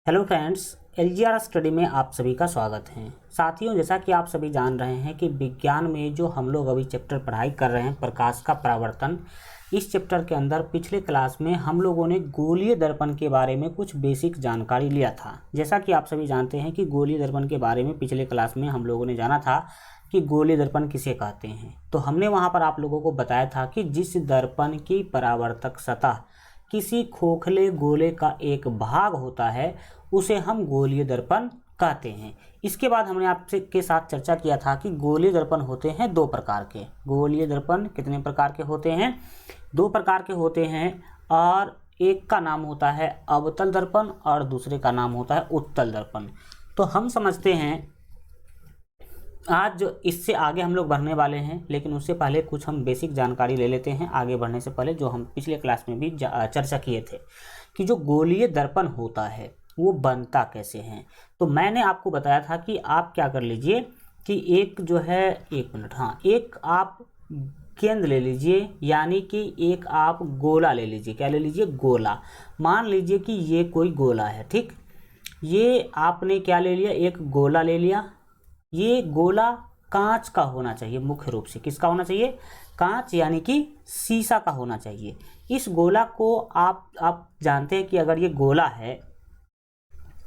Hello friends, LGR study में आप सभी का स्वागत है। साथियों, जैसा कि आप सभी जान रहे हैं कि विज्ञान में जो हम लोग अभी चैप्टर पढ़ाई कर रहे हैं प्रकाश का परावर्तन, इस चैप्टर के अंदर पिछले क्लास में हम लोगों ने गोलीय दर्पण के बारे में कुछ बेसिक जानकारी लिया था। जैसा कि आप सभी जानते हैं कि गोलीय दर्पण के बारे में पिछले क्लास में हम लोगों ने जाना था कि गोलीय दर्पण किसे कहते हैं। तो हमने वहाँ पर आप लोगों को बताया था कि जिस दर्पण की परावर्तक सतह किसी खोखले गोले का एक भाग होता है उसे हम गोलीय दर्पण कहते हैं। इसके बाद हमने आपसे के साथ चर्चा किया था कि गोलीय दर्पण होते हैं दो प्रकार के। गोलीय दर्पण कितने प्रकार के होते हैं? दो प्रकार के होते हैं, और एक का नाम होता है अवतल दर्पण और दूसरे का नाम होता है उत्तल दर्पण। तो हम समझते हैं आज जो इससे आगे हम लोग बढ़ने वाले हैं, लेकिन उससे पहले कुछ हम बेसिक जानकारी ले लेते हैं आगे बढ़ने से पहले, जो हम पिछले क्लास में भी चर्चा किए थे कि जो गोलीय दर्पण होता है वो बनता कैसे है। तो मैंने आपको बताया था कि आप क्या कर लीजिए कि एक जो है एक आप केंद्र ले लीजिए, यानी कि एक आप गोला ले लीजिए। क्या ले लीजिए? गोला। मान लीजिए कि ये कोई गोला है, ठीक। ये आपने क्या ले लिया? एक गोला ले लिया। ये गोला कांच का होना चाहिए। मुख्य रूप से किसका होना चाहिए? कांच, यानी कि शीशा का होना चाहिए। इस गोला को आप जानते हैं कि अगर ये गोला है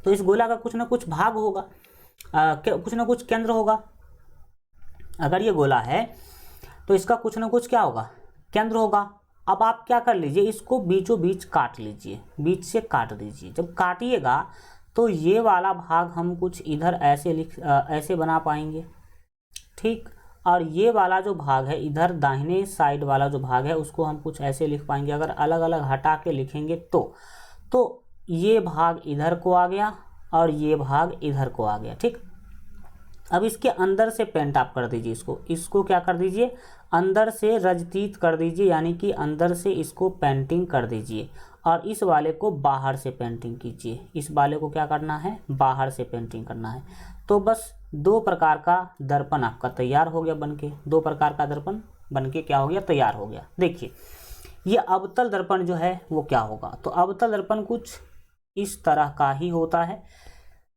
तो इस गोला का कुछ ना कुछ भाग होगा, कुछ ना कुछ केंद्र होगा। अगर ये गोला है तो इसका कुछ ना कुछ क्या होगा? केंद्र होगा। अब आप क्या कर लीजिए, इसको बीचों बीच काट लीजिए, बीच से काट दीजिए। जब काटिएगा तो ये वाला भाग हम कुछ इधर ऐसे बना पाएंगे, ठीक। और ये वाला जो भाग है इधर दाहिने साइड वाला जो भाग है उसको हम कुछ ऐसे लिख पाएंगे। अगर अलग अलग हटा के लिखेंगे तो ये भाग इधर को आ गया और ये भाग इधर को आ गया, ठीक। अब इसके अंदर से पेंट आप कर दीजिए, इसको क्या कर दीजिए? अंदर से रजतीत कर दीजिए, यानी कि अंदर से इसको पेंटिंग कर दीजिए। और इस वाले को बाहर से पेंटिंग कीजिए। इस वाले को क्या करना है? बाहर से पेंटिंग करना है। तो बस दो प्रकार का दर्पण आपका तैयार हो गया बनके। दो प्रकार का दर्पण बनके क्या हो गया? तैयार हो गया। देखिए, ये अवतल दर्पण जो है वो क्या होगा? तो अवतल दर्पण कुछ इस तरह का ही होता है,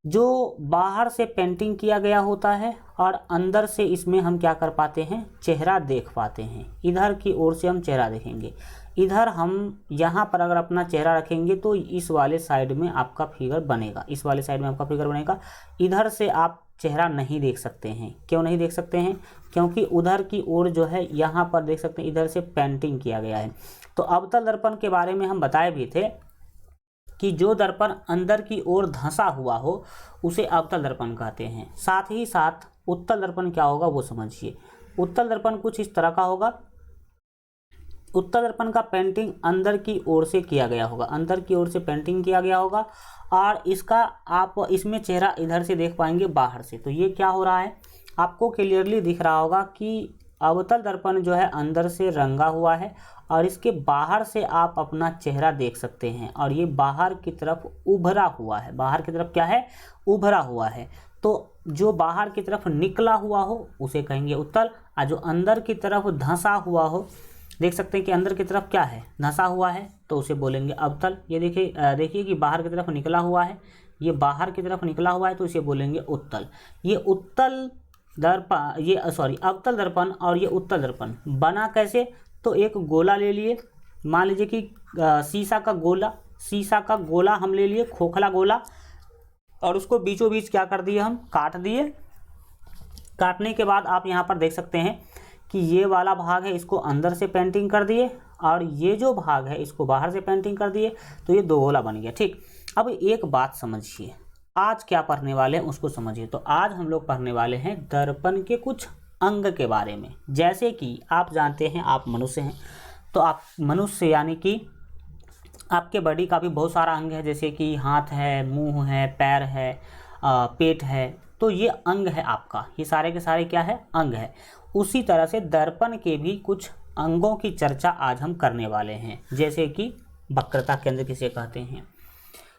जो बाहर से पेंटिंग किया गया होता है और अंदर से इसमें हम क्या कर पाते हैं? चेहरा देख पाते हैं। इधर की ओर से हम चेहरा देखेंगे। इधर हम यहाँ पर अगर अपना चेहरा रखेंगे तो इस वाले साइड में आपका फिगर बनेगा, इस वाले साइड में आपका फिगर बनेगा। इधर से आप चेहरा नहीं देख सकते हैं। क्यों नहीं देख सकते हैं? क्योंकि उधर की ओर जो है यहाँ पर देख सकते हैं इधर से पेंटिंग किया गया है। तो अवतल दर्पण के बारे में हम बताए भी थे कि जो दर्पण अंदर की ओर धंसा हुआ हो उसे अवतल दर्पण कहते हैं। साथ ही साथ उत्तल दर्पण क्या होगा वो समझिए। उत्तल दर्पण कुछ इस तरह का होगा। उत्तल दर्पण का पेंटिंग अंदर की ओर से किया गया होगा, अंदर की ओर से पेंटिंग किया गया होगा, और इसका आप इसमें चेहरा इधर से देख पाएंगे बाहर से। तो ये क्या हो रहा है? आपको क्लियरली दिख रहा होगा कि अवतल दर्पण जो है अंदर से रंगा हुआ है और इसके बाहर से आप अपना चेहरा देख सकते हैं, और ये बाहर की तरफ उभरा हुआ है। बाहर की तरफ क्या है? उभरा हुआ है। तो जो बाहर की तरफ निकला हुआ हो उसे कहेंगे उत्तल, और जो अंदर की तरफ धंसा हुआ हो, देख सकते हैं कि अंदर की तरफ क्या है? धंसा हुआ है, तो उसे बोलेंगे अवतल। ये देखिए कि बाहर की तरफ निकला हुआ है, ये बाहर की तरफ निकला हुआ है, तो इसे बोलेंगे उत्तल। ये उत्तल दर्पण, अवतल दर्पण और ये उत्तल दर्पण बना कैसे? तो एक गोला ले लिए, मान लीजिए कि शीशा का गोला हम ले लिए, खोखला गोला, और उसको बीचों बीच क्या कर दिए? हम काट दिए। काटने के बाद आप यहाँ पर देख सकते हैं कि ये वाला भाग है, इसको अंदर से पेंटिंग कर दिए, और ये जो भाग है इसको बाहर से पेंटिंग कर दिए। तो ये दो गोला बन गया, ठीक। अब एक बात समझिए, आज क्या पढ़ने वाले हैं उसको समझिए। तो आज हम लोग पढ़ने वाले हैं दर्पण के कुछ अंग के बारे में। जैसे कि आप जानते हैं आप मनुष्य हैं, तो आप मनुष्य यानी कि आपके बॉडी का भी बहुत सारा अंग है, जैसे कि हाथ है, मुंह है, पैर है, पेट है। तो ये अंग है आपका, ये सारे के सारे क्या है? अंग है। उसी तरह से दर्पण के भी कुछ अंगों की चर्चा आज हम करने वाले हैं, जैसे कि वक्रता केंद्र किसे कहते हैं,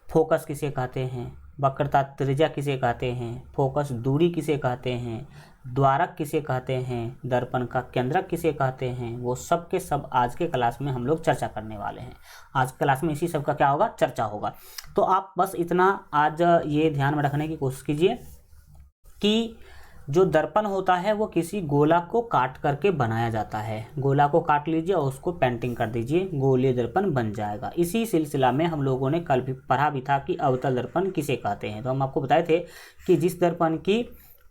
फोकस किसे कहते हैं, वक्रता त्रिज्या किसे कहते हैं, फोकस दूरी किसे कहते हैं, द्वारक किसे कहते हैं, दर्पण का केंद्रक किसे कहते हैं, वो सब के सब आज के क्लास में हम लोग चर्चा करने वाले हैं। आज क्लास में इसी सब का क्या होगा, चर्चा होगा। तो आप बस इतना आज ये ध्यान में रखने की कोशिश कीजिए कि जो दर्पण होता है वो किसी गोला को काट करके बनाया जाता है। गोला को काट लीजिए और उसको पेंटिंग कर दीजिए, गोलीय दर्पण बन जाएगा। इसी सिलसिला में हम लोगों ने कल भी पढ़ा भी था कि अवतल दर्पण किसे कहते हैं। तो हम आपको बताए थे कि जिस दर्पण की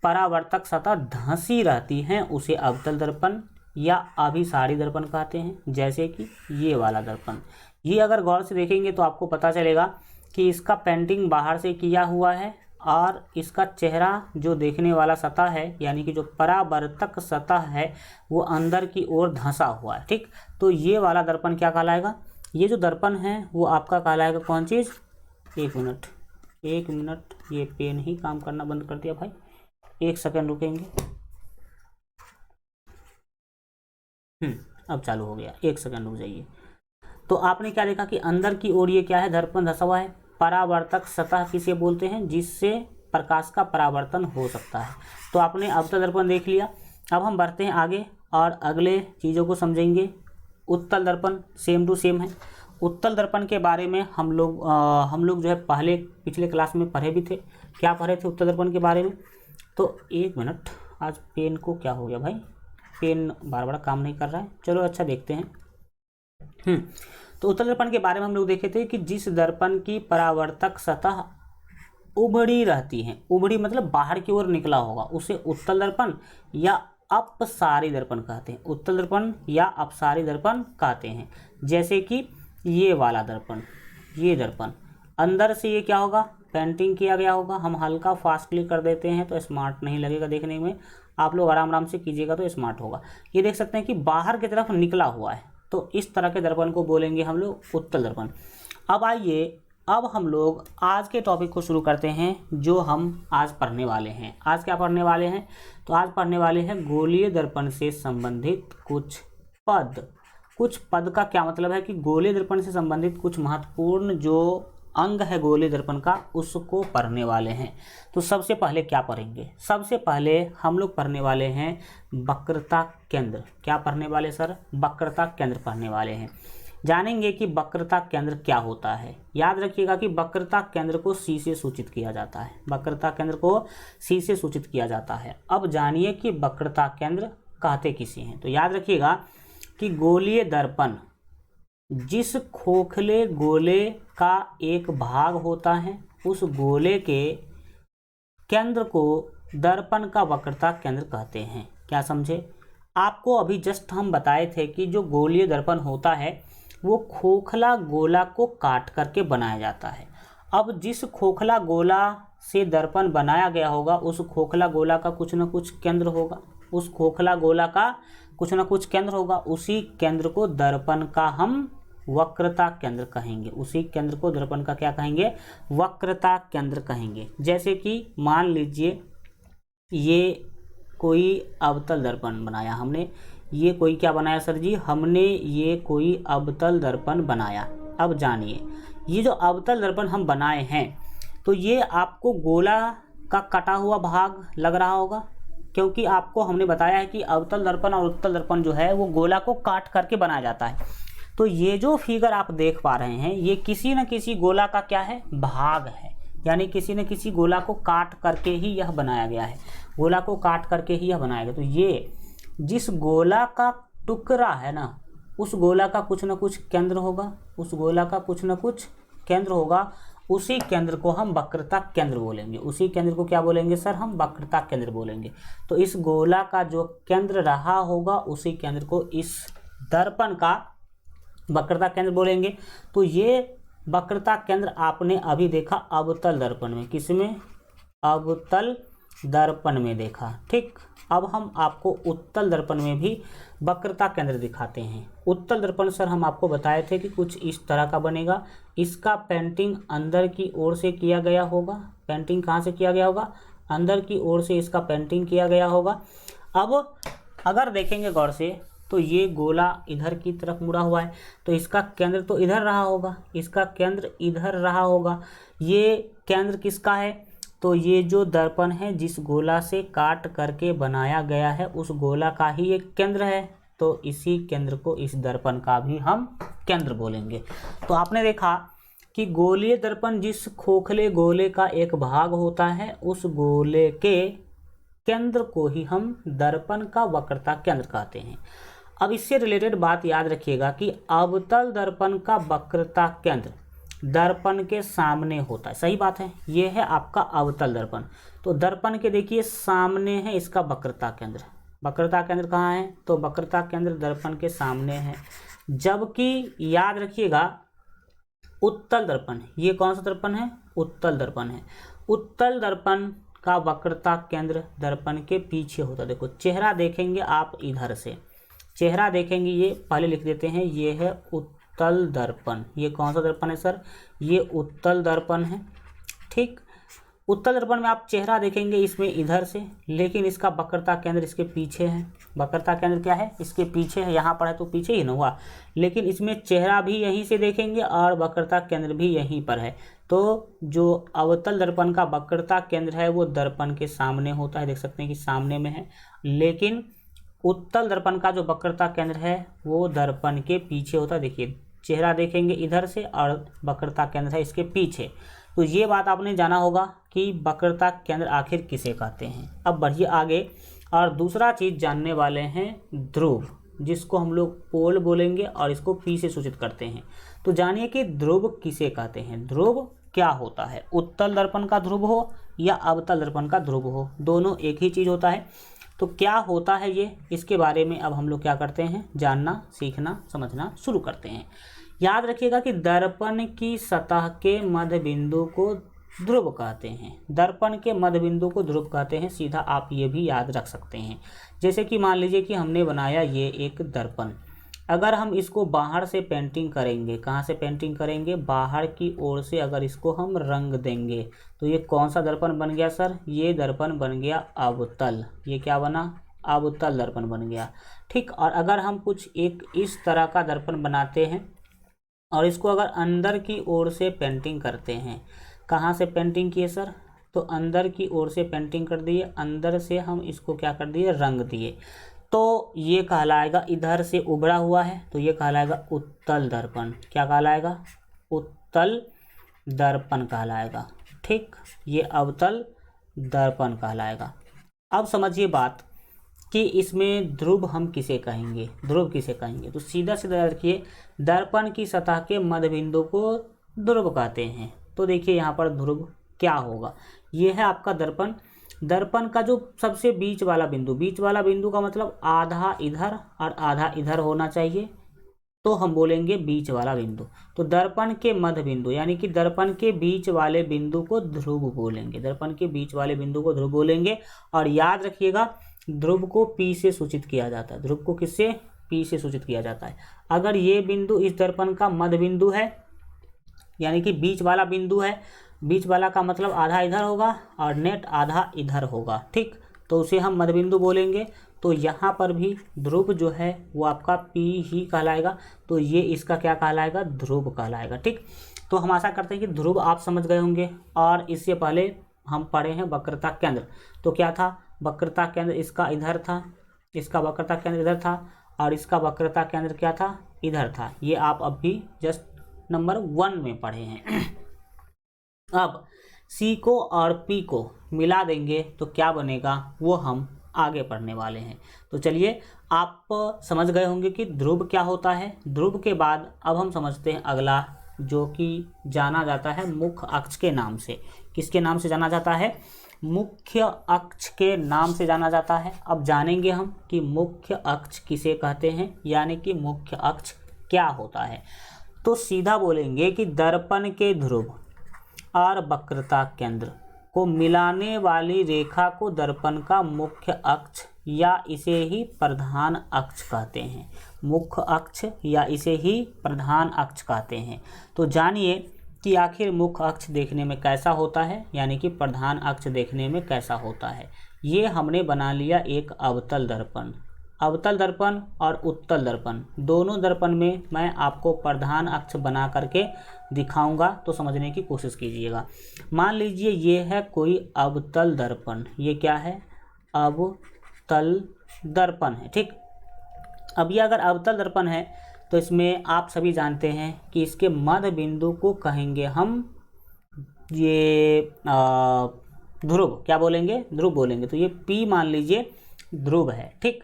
परावर्तक सतह धंसी रहती है उसे अवतल दर्पण या अभिसारी दर्पण कहते हैं। जैसे कि ये वाला दर्पण, ये अगर गौर से देखेंगे तो आपको पता चलेगा कि इसका पेंटिंग बाहर से किया हुआ है और इसका चेहरा जो देखने वाला सतह है यानी कि जो परावर्तक सतह है वो अंदर की ओर धंसा हुआ है। ठीक, तो ये वाला दर्पण क्या कहलाएगा, ये जो दर्पण है वो आपका कहलाएगा कौन चीज़, एक मिनट, ये पेन ही काम करना बंद कर दिया भाई, 1 सेकंड रुकेंगे। अब चालू हो गया, 1 सेकंड रुक जाइए। तो आपने क्या देखा कि अंदर की ओर ये क्या है, दर्पण धंसा हुआ है। परावर्तक सतह किसे बोलते हैं, जिससे प्रकाश का परावर्तन हो सकता है। तो आपने अवतल दर्पण देख लिया। अब हम बढ़ते हैं आगे और अगले चीज़ों को समझेंगे। उत्तल दर्पण सेम टू सेम है। उत्तल दर्पण के बारे में हम लोग जो है पिछले क्लास में पढ़े भी थे। क्या पढ़े थे उत्तल दर्पण के बारे में, तो 1 मिनट, आज पेन को क्या हो गया भाई, पेन बार बार काम नहीं कर रहा है। चलो अच्छा देखते हैं। तो उत्तल दर्पण के बारे में हम लोग देखे थे कि जिस दर्पण की परावर्तक सतह उभड़ी रहती है, उभड़ी मतलब बाहर की ओर निकला होगा, उसे उत्तल दर्पण या अपसारी दर्पण कहते हैं। उत्तल दर्पण या अपसारी दर्पण कहते हैं। जैसे कि ये वाला दर्पण, ये दर्पण अंदर से ये क्या होगा, पेंटिंग किया गया होगा। हम हल्का फास्ट क्लिक कर देते हैं तो स्मार्ट नहीं लगेगा देखने में, आप लोग आराम आराम से कीजिएगा तो स्मार्ट होगा। ये देख सकते हैं कि बाहर की तरफ निकला हुआ है, तो इस तरह के दर्पण को बोलेंगे हम लोग उत्तल दर्पण। अब आइए, अब हम लोग आज के टॉपिक को शुरू करते हैं जो हम आज पढ़ने वाले हैं। आज क्या पढ़ने वाले हैं, तो आज पढ़ने वाले हैं गोलीय दर्पण से संबंधित कुछ पद। कुछ पद का क्या मतलब है कि गोलीय दर्पण से संबंधित कुछ महत्वपूर्ण जो अंग है गोलीय दर्पण का, उसको पढ़ने वाले हैं। तो सबसे पहले क्या पढ़ेंगे, सबसे पहले हम लोग पढ़ने वाले हैं वक्रता केंद्र। क्या पढ़ने वाले सर, वक्रता केंद्र पढ़ने वाले हैं। जानेंगे कि वक्रता केंद्र क्या होता है। याद रखिएगा कि वक्रता केंद्र को सी से सूचित किया जाता है, वक्रता केंद्र को सी से सूचित किया जाता है। अब जानिए कि वक्रता केंद्र कहते किसे हैं। तो याद रखिएगा कि गोलीय दर्पण जिस खोखले गोले का एक भाग होता है, उस गोले के केंद्र को दर्पण का वक्रता केंद्र कहते हैं। क्या समझे, आपको अभी जस्ट हम बताए थे कि जो गोलीय दर्पण होता है वो खोखला गोला को काट करके बनाया जाता है। अब जिस खोखला गोला से दर्पण बनाया गया होगा उस खोखला गोला का कुछ न कुछ केंद्र होगा, उस खोखला गोला का कुछ न कुछ केंद्र होगा। उसी केंद्र को दर्पण का हम वक्रता केंद्र कहेंगे। उसी केंद्र को दर्पण का क्या कहेंगे, वक्रता केंद्र कहेंगे। जैसे कि मान लीजिए ये कोई अवतल दर्पण बनाया हमने, ये कोई क्या बनाया सर जी, हमने ये कोई अवतल दर्पण बनाया। अब जानिए ये जो अवतल दर्पण हम बनाए हैं तो ये आपको गोला का कटा हुआ भाग लग रहा होगा, क्योंकि आपको हमने बताया है कि अवतल दर्पण और उत्तल दर्पण जो है वो गोला को काट करके बनाया जाता है। तो ये जो फिगर आप देख पा रहे हैं ये किसी न किसी गोला का क्या है, भाग है, यानी किसी न किसी गोला को काट करके ही यह बनाया गया है, गोला को काट करके ही यह बनाया गया। तो ये जिस गोला का टुकड़ा है ना, उस गोला का कुछ न कुछ केंद्र होगा, उस गोला का कुछ न कुछ केंद्र होगा, उसी केंद्र को हम वक्रता केंद्र बोलेंगे। उसी केंद्र को क्या बोलेंगे सर, हम वक्रता केंद्र बोलेंगे। तो इस गोला का जो केंद्र रहा होगा उसी केंद्र को इस दर्पण का वक्रता केंद्र बोलेंगे। तो ये वक्रता केंद्र आपने अभी देखा अवतल दर्पण में, किसमें, अवतल दर्पण में देखा। ठीक, अब हम आपको उत्तल दर्पण में भी वक्रता केंद्र दिखाते हैं। उत्तल दर्पण सर हम आपको बताए थे कि कुछ इस तरह का बनेगा। इसका पेंटिंग अंदर की ओर से किया गया होगा। पेंटिंग कहाँ से किया गया होगा, अंदर की ओर से इसका पेंटिंग किया गया होगा। अब अगर देखेंगे गौर से तो ये गोला इधर की तरफ मुड़ा हुआ है, तो इसका केंद्र तो इधर रहा होगा, इसका केंद्र इधर रहा होगा। ये केंद्र किसका है, तो ये जो दर्पण है जिस गोला से काट करके बनाया गया है उस गोला का ही एक केंद्र है, तो इसी केंद्र को इस दर्पण का भी हम केंद्र बोलेंगे। तो आपने देखा कि गोलीय दर्पण जिस खोखले गोले का एक भाग होता है उस गोले के केंद्र को ही हम दर्पण का वक्रता केंद्र कहते हैं। अब इससे रिलेटेड बात याद रखिएगा कि अवतल दर्पण का वक्रता केंद्र दर्पण के सामने होता है। सही बात है, ये है आपका अवतल दर्पण। तो दर्पण के देखिए सामने है इसका वक्रता केंद्र। वक्रता केंद्र कहाँ है? तो वक्रता केंद्र दर्पण के सामने है। जबकि याद रखिएगा उत्तल दर्पण, ये कौन सा दर्पण है? उत्तल दर्पण है। उत्तल दर्पण का वक्रता केंद्र दर्पण के पीछे होता है। देखो चेहरा देखेंगे आप इधर से, चेहरा देखेंगे, ये पहले लिख देते हैं, ये है उत्तल दर्पण। ये कौन सा दर्पण है सर? ये उत्तल दर्पण है। ठीक, उत्तल दर्पण में आप चेहरा देखेंगे इसमें इधर से, लेकिन इसका वक्रता केंद्र इसके पीछे है। वक्रता केंद्र क्या है? इसके पीछे है। यहाँ पर है तो पीछे ही ना हुआ, लेकिन इसमें चेहरा भी यहीं से देखेंगे और वक्रता केंद्र भी यहीं पर है। तो जो अवतल दर्पण का वक्रता केंद्र है वो दर्पण के सामने होता है, देख सकते हैं कि सामने में है। लेकिन उत्तल दर्पण का जो वक्रता केंद्र है वो दर्पण के पीछे होता है। देखिए चेहरा देखेंगे इधर से और वक्रता केंद्र है इसके पीछे। तो ये बात आपने जाना होगा कि वक्रता केंद्र आखिर किसे कहते हैं। अब बढ़िए आगे, और दूसरा चीज़ जानने वाले हैं ध्रुव, जिसको हम लोग पोल बोलेंगे और इसको पी से सूचित करते हैं। तो जानिए कि ध्रुव किसे कहते हैं, ध्रुव क्या होता है। उत्तल दर्पण का ध्रुव हो या अवतल दर्पण का ध्रुव हो, दोनों एक ही चीज़ होता है। तो क्या होता है ये, इसके बारे में अब हम लोग क्या करते हैं, जानना, सीखना, समझना शुरू करते हैं। याद रखिएगा कि दर्पण की सतह के मध्य बिंदु को ध्रुव कहते हैं। दर्पण के मध्य बिंदु को ध्रुव कहते हैं, सीधा आप ये भी याद रख सकते हैं। जैसे कि मान लीजिए कि हमने बनाया ये एक दर्पण, अगर हम इसको बाहर से पेंटिंग करेंगे, कहाँ से पेंटिंग करेंगे? बाहर की ओर से अगर इसको हम रंग देंगे तो ये कौन सा दर्पण बन गया सर? ये दर्पण बन गया अवतल। ये क्या बना? अवतल दर्पण बन गया। ठीक, और अगर हम कुछ एक इस तरह का दर्पण बनाते हैं और इसको अगर अंदर की ओर से पेंटिंग करते हैं, कहाँ से पेंटिंग किए सर? तो अंदर की ओर से पेंटिंग कर दिए, अंदर से हम इसको क्या कर दिए? रंग दिए। तो ये कहलाएगा, इधर से उभरा हुआ है तो ये कहलाएगा उत्तल दर्पण। क्या कहलाएगा? उत्तल दर्पण कहलाएगा। ठीक, ये अवतल दर्पण कहलाएगा। अब समझिए बात कि इसमें ध्रुव हम किसे कहेंगे, ध्रुव किसे कहेंगे? तो सीधा सीधा रखिए, दर्पण की सतह के मध्य बिंदु को ध्रुव कहते हैं। तो देखिए यहाँ पर ध्रुव क्या होगा, ये है आपका दर्पण। दर्पण का जो सबसे बीच वाला बिंदु, बीच वाला बिंदु का मतलब आधा इधर और आधा इधर होना चाहिए, तो हम बोलेंगे बीच वाला बिंदु। तो दर्पण के मध्य बिंदु यानी कि दर्पण के बीच वाले बिंदु को ध्रुव बोलेंगे। दर्पण के बीच वाले बिंदु को ध्रुव बोलेंगे। और याद रखिएगा ध्रुव को पी से सूचित किया जाता है। ध्रुव को किससे? पी से सूचित किया जाता है। अगर ये बिंदु इस दर्पण का मध्य बिंदु है यानी कि बीच वाला बिंदु है, बीच वाला का मतलब आधा इधर होगा और नेट आधा इधर होगा। ठीक, तो उसे हम मध्य बिंदु बोलेंगे। तो यहाँ पर भी ध्रुव जो है वो आपका पी ही कहलाएगा। तो ये इसका क्या कहलाएगा? ध्रुव कहलाएगा। ठीक, तो हम आशा करते हैं कि ध्रुव आप समझ गए होंगे। और इससे पहले हम पढ़े हैं वक्रता केंद्र। तो क्या था? वक्रता केंद्र इसका इधर था, इसका वक्रता केंद्र इधर था और इसका वक्रता केंद्र क्या था? इधर था। ये आप अभी जस्ट नंबर 1 में पढ़े हैं। अब सी को और पी को मिला देंगे तो क्या बनेगा वो हम आगे पढ़ने वाले हैं। तो चलिए, आप समझ गए होंगे कि ध्रुव क्या होता है। ध्रुव के बाद अब हम समझते हैं अगला, जो कि जाना जाता है मुख्य अक्ष के नाम से। किसके नाम से जाना जाता है? मुख्य अक्ष के नाम से जाना जाता है। अब जानेंगे हम कि मुख्य अक्ष किसे कहते हैं, यानी कि मुख्य अक्ष क्या होता है। तो सीधा बोलेंगे कि दर्पण के ध्रुव और वक्रता केंद्र को मिलाने वाली रेखा को दर्पण का मुख्य अक्ष या इसे ही प्रधान अक्ष कहते हैं। मुख्य अक्ष या इसे ही प्रधान अक्ष कहते हैं। तो जानिए कि आखिर मुख्य अक्ष देखने में कैसा होता है, यानी कि प्रधान अक्ष देखने में कैसा होता है। ये हमने बना लिया एक अवतल दर्पण। अवतल दर्पण और उत्तल दर्पण, दोनों दर्पण में मैं आपको प्रधान अक्ष बना करके दिखाऊंगा, तो समझने की कोशिश कीजिएगा। मान लीजिए ये है कोई अवतल दर्पण, ये क्या है, अवतल दर्पण है, ठीक। अब ये अगर अवतल दर्पण है तो इसमें आप सभी जानते हैं कि इसके मध्य बिंदु को कहेंगे हम ये ध्रुव, क्या बोलेंगे, ध्रुव बोलेंगे। तो ये P मान लीजिए ध्रुव है, ठीक।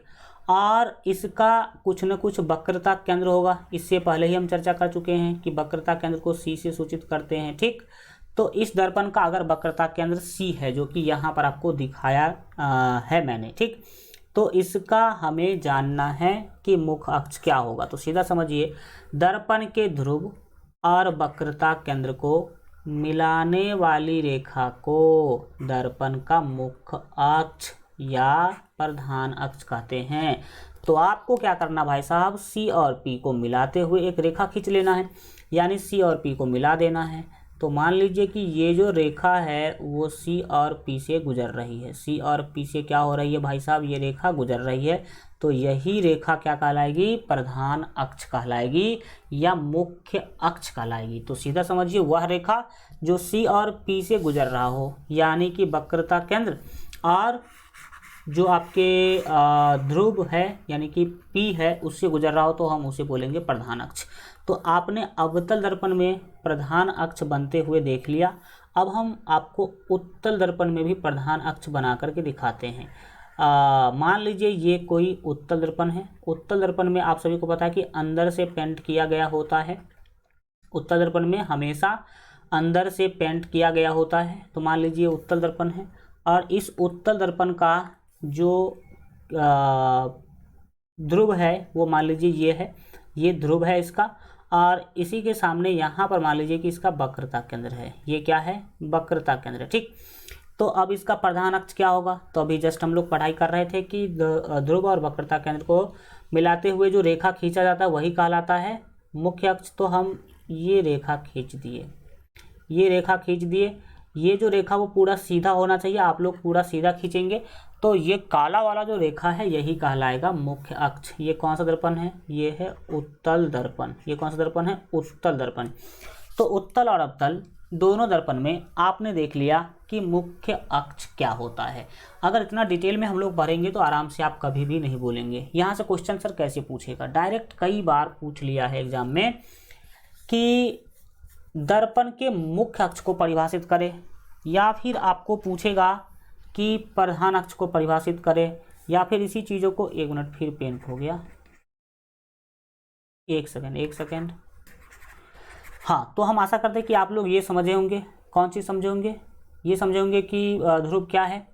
और इसका कुछ न कुछ वक्रता केंद्र होगा, इससे पहले ही हम चर्चा कर चुके हैं कि वक्रता केंद्र को C से सूचित करते हैं, ठीक। तो इस दर्पण का अगर वक्रता केंद्र C है, जो कि यहाँ पर आपको दिखाया है मैंने, ठीक, तो इसका हमें जानना है कि मुख्य अक्ष क्या होगा। तो सीधा समझिए, दर्पण के ध्रुव और वक्रता केंद्र को मिलाने वाली रेखा को दर्पण का मुख्य अक्ष या प्रधान अक्ष कहते हैं। तो आपको क्या करना भाई साहब, C और P को मिलाते हुए एक रेखा खींच लेना है, यानी C और P को मिला देना है। तो मान लीजिए कि ये जो रेखा है वो C और P से गुजर रही है, C और P से क्या हो रही है भाई साहब, ये रेखा गुजर रही है। तो यही रेखा क्या कहलाएगी, प्रधान अक्ष कहलाएगी या मुख्य अक्ष कहलाएगी। तो सीधा समझिए, वह रेखा जो C और P से गुजर रहा हो, यानी कि वक्रता केंद्र और जो आपके ध्रुव है यानी कि P है उससे गुजर रहा हो, तो हम उसे बोलेंगे प्रधान अक्ष। तो आपने अवतल दर्पण में प्रधान अक्ष बनते हुए देख लिया। अब हम आपको उत्तल दर्पण में भी प्रधान अक्ष बना करके दिखाते हैं। मान लीजिए ये कोई उत्तल दर्पण है। उत्तल दर्पण में आप सभी को पता है कि अंदर से पेंट किया गया होता है। उत्तल दर्पण में हमेशा अंदर से पेंट किया गया होता है। तो मान लीजिए उत्तल दर्पण है और इस उत्तल दर्पण का जो ध्रुव है वो मान लीजिए ये है, ये ध्रुव है इसका, और इसी के सामने यहाँ पर मान लीजिए कि इसका वक्रता केंद्र है, ये क्या है, वक्रता केंद्र है, ठीक। तो अब इसका प्रधान अक्ष क्या होगा, तो अभी जस्ट हम लोग पढ़ाई कर रहे थे कि ध्रुव और वक्रता केंद्र को मिलाते हुए जो रेखा खींचा जाता है वही कहलाता है मुख्य अक्ष। तो हम ये रेखा खींच दिए, ये रेखा खींच दिए, ये जो रेखा वो पूरा सीधा होना चाहिए, आप लोग पूरा सीधा खींचेंगे तो ये काला वाला जो रेखा है यही कहलाएगा मुख्य अक्ष। ये कौन सा दर्पण है, ये है उत्तल दर्पण। ये कौन सा दर्पण है, उत्तल दर्पण। तो उत्तल और अवतल दोनों दर्पण में आपने देख लिया कि मुख्य अक्ष क्या होता है। अगर इतना डिटेल में हम लोग पढ़ेंगे तो आराम से आप कभी भी नहीं बोलेंगे। यहाँ से क्वेश्चन सर कैसे पूछेगा, डायरेक्ट कई बार पूछ लिया है एग्जाम में कि दर्पण के मुख्य अक्ष को परिभाषित करें, या फिर आपको पूछेगा कि प्रधान अक्ष को परिभाषित करें, या फिर इसी चीज़ों को, एक मिनट फिर पेन खो गया, एक सेकेंड। हाँ, तो हम आशा करते हैं कि आप लोग ये समझे होंगे। कौन चीज़ समझे होंगे, ये समझे होंगे कि ध्रुव क्या है,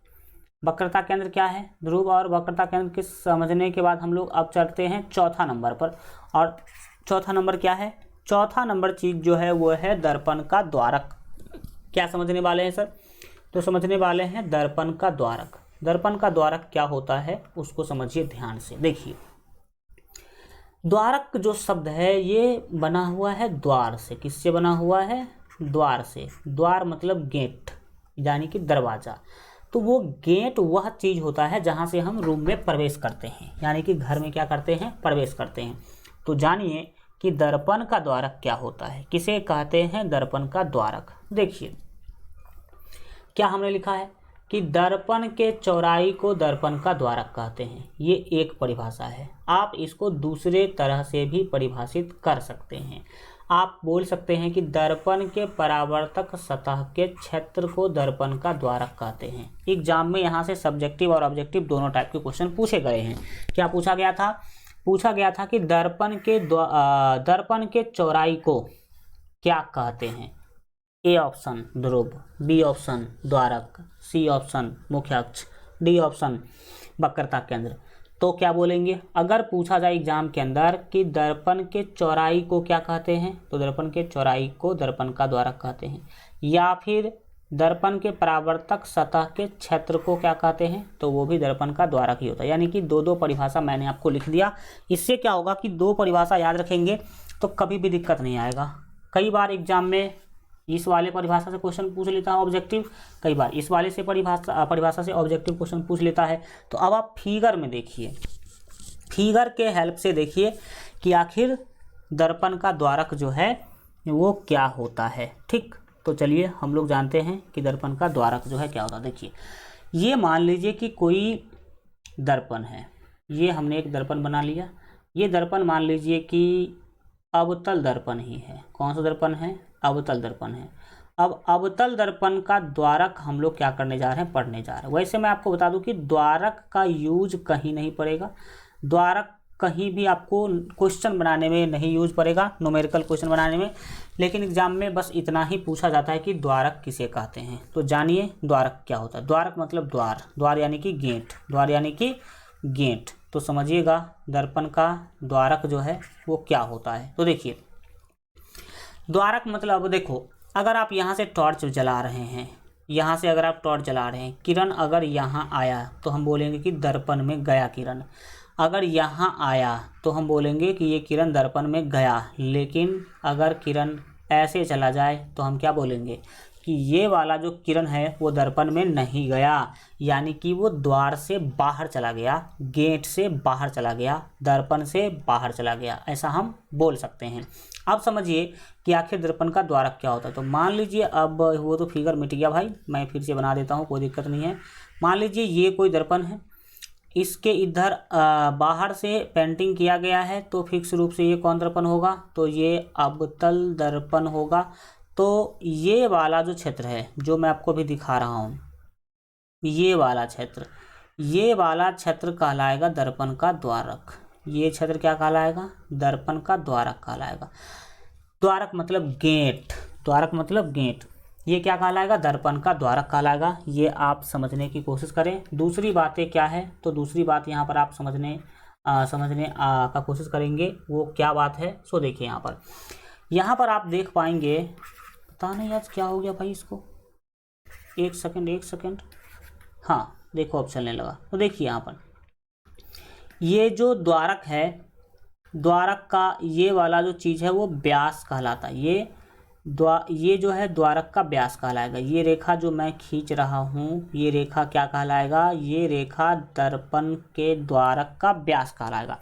वक्रता केंद्र क्या है। ध्रुव और वक्रता केंद्र के समझने के बाद हम लोग अब चलते हैं चौथा नंबर पर। और चौथा नंबर क्या है, चौथा नंबर चीज़ जो है वो है दर्पण का द्वारक। क्या समझने वाले हैं सर, तो समझने वाले हैं दर्पण का द्वारक। दर्पण का द्वारक क्या होता है उसको समझिए ध्यान से। देखिए, द्वारक जो शब्द है ये बना हुआ है द्वार से। किससे बना हुआ है, द्वार से। द्वार मतलब गेट यानी कि दरवाज़ा। तो वो गेट वह चीज़ होता है जहाँ से हम रूम में प्रवेश करते हैं, यानी कि घर में क्या करते हैं, प्रवेश करते हैं। तो जानिए कि दर्पण का द्वारक क्या होता है, किसे कहते हैं दर्पण का द्वारक। देखिए क्या हमने लिखा है कि दर्पण के चौड़ाई को दर्पण का द्वारक कहते हैं। ये एक परिभाषा है। आप इसको दूसरे तरह से भी परिभाषित कर सकते हैं। आप बोल सकते हैं कि दर्पण के परावर्तक सतह के क्षेत्र को दर्पण का द्वारक कहते हैं। एग्जाम में यहाँ से सब्जेक्टिव और ऑब्जेक्टिव दोनों टाइप के क्वेश्चन पूछे गए हैं। क्या पूछा गया था, पूछा गया था कि दर्पण के चौड़ाई को क्या कहते हैं। ए ऑप्शन ध्रुव, बी ऑप्शन द्वारक, सी ऑप्शन मुख्य अक्ष, डी ऑप्शन वक्रता केंद्र। तो क्या बोलेंगे अगर पूछा जाए एग्जाम के अंदर कि दर्पण के चौड़ाई को क्या कहते हैं, तो दर्पण के चौड़ाई को दर्पण का द्वारक कहते हैं। या फिर दर्पण के परावर्तक सतह के क्षेत्र को क्या कहते हैं, तो वो भी दर्पण का द्वारक ही होता है। यानी कि दो दो परिभाषा मैंने आपको लिख दिया। इससे क्या होगा कि दो परिभाषा याद रखेंगे तो कभी भी दिक्कत नहीं आएगा। कई बार एग्जाम में इस वाले परिभाषा से क्वेश्चन पूछ लेता है ऑब्जेक्टिव, कई बार इस वाले से परिभाषा से ऑब्जेक्टिव क्वेश्चन पूछ लेता है। तो अब आप फिगर में देखिए, फिगर के हेल्प से देखिए कि आखिर दर्पण का द्वारक जो है वो क्या होता है। ठीक, तो चलिए हम लोग जानते हैं कि दर्पण का द्वारक जो है क्या होता है। देखिए, ये मान लीजिए कि कोई दर्पण है, ये हमने एक दर्पण बना लिया। ये दर्पण मान लीजिए कि अवतल दर्पण ही है। कौन सा दर्पण है? अवतल दर्पण है। अब अवतल दर्पण का द्वारक हम लोग क्या करने जा रहे हैं? पढ़ने जा रहे हैं। वैसे मैं आपको बता दूं कि द्वारक का यूज कहीं नहीं पड़ेगा। द्वारक कहीं भी आपको क्वेश्चन बनाने में नहीं यूज पड़ेगा, न्यूमेरिकल क्वेश्चन बनाने में, लेकिन एग्जाम में बस इतना ही पूछा जाता है कि द्वारक किसे कहते हैं। तो जानिए द्वारक क्या होता है। द्वारक मतलब द्वार, द्वार यानी कि गेट, द्वार यानी कि गेट। तो समझिएगा दर्पण का द्वारक जो है वो क्या होता है। तो देखिए, द्वारक मतलब देखो, अगर आप यहाँ से टॉर्च जला रहे हैं, यहाँ से अगर आप टॉर्च जला रहे हैं, किरण अगर यहाँ आया तो हम बोलेंगे कि दर्पण में गया किरण। अगर यहाँ आया तो हम बोलेंगे कि ये किरण दर्पण में गया। लेकिन अगर किरण ऐसे चला जाए तो हम क्या बोलेंगे कि ये वाला जो किरण है वो दर्पण में नहीं गया, यानी कि वो द्वार से बाहर चला गया, गेट से बाहर चला गया, दर्पण से बाहर चला गया, ऐसा हम बोल सकते हैं। अब समझिए कि आखिर दर्पण का द्वारक क्या होता है। तो मान लीजिए, अब वो तो फिगर मिट गया भाई, मैं फिर से बना देता हूँ, कोई दिक्कत नहीं है। मान लीजिए ये कोई दर्पण है, इसके इधर बाहर से पेंटिंग किया गया है, तो फिक्स रूप से ये कौन दर्पण होगा? तो ये अवतल दर्पण होगा। तो ये वाला जो क्षेत्र है जो मैं आपको भी दिखा रहा हूँ, ये वाला क्षेत्र, ये वाला क्षेत्र कहलाएगा दर्पण का द्वारक। ये क्षेत्र क्या कहलाएगा? दर्पण का द्वारक कहलाएगा। द्वारक मतलब गेट, द्वारक मतलब गेट, ये क्या कहलाएगा? दर्पण का द्वारक कहलाएगा। ये आप समझने की कोशिश करें। दूसरी बातें क्या है? तो दूसरी बात यहाँ पर आप समझने का कोशिश करेंगे, वो क्या बात है। सो देखिए, यहाँ पर आप देख पाएंगे, पता नहीं आज क्या हो गया भाई इसको, एक सेकंड, हाँ देखो अब चलने लगा। तो देखिए यहाँ पर ये जो द्वारक है, द्वारक का ये वाला जो चीज़ है वो व्यास कहलाता है। ये जो है द्वारक का व्यास कहलाएगा। ये रेखा जो मैं खींच रहा हूँ, ये रेखा क्या कहलाएगा? ये रेखा दर्पण के द्वारक का व्यास कहलाएगा।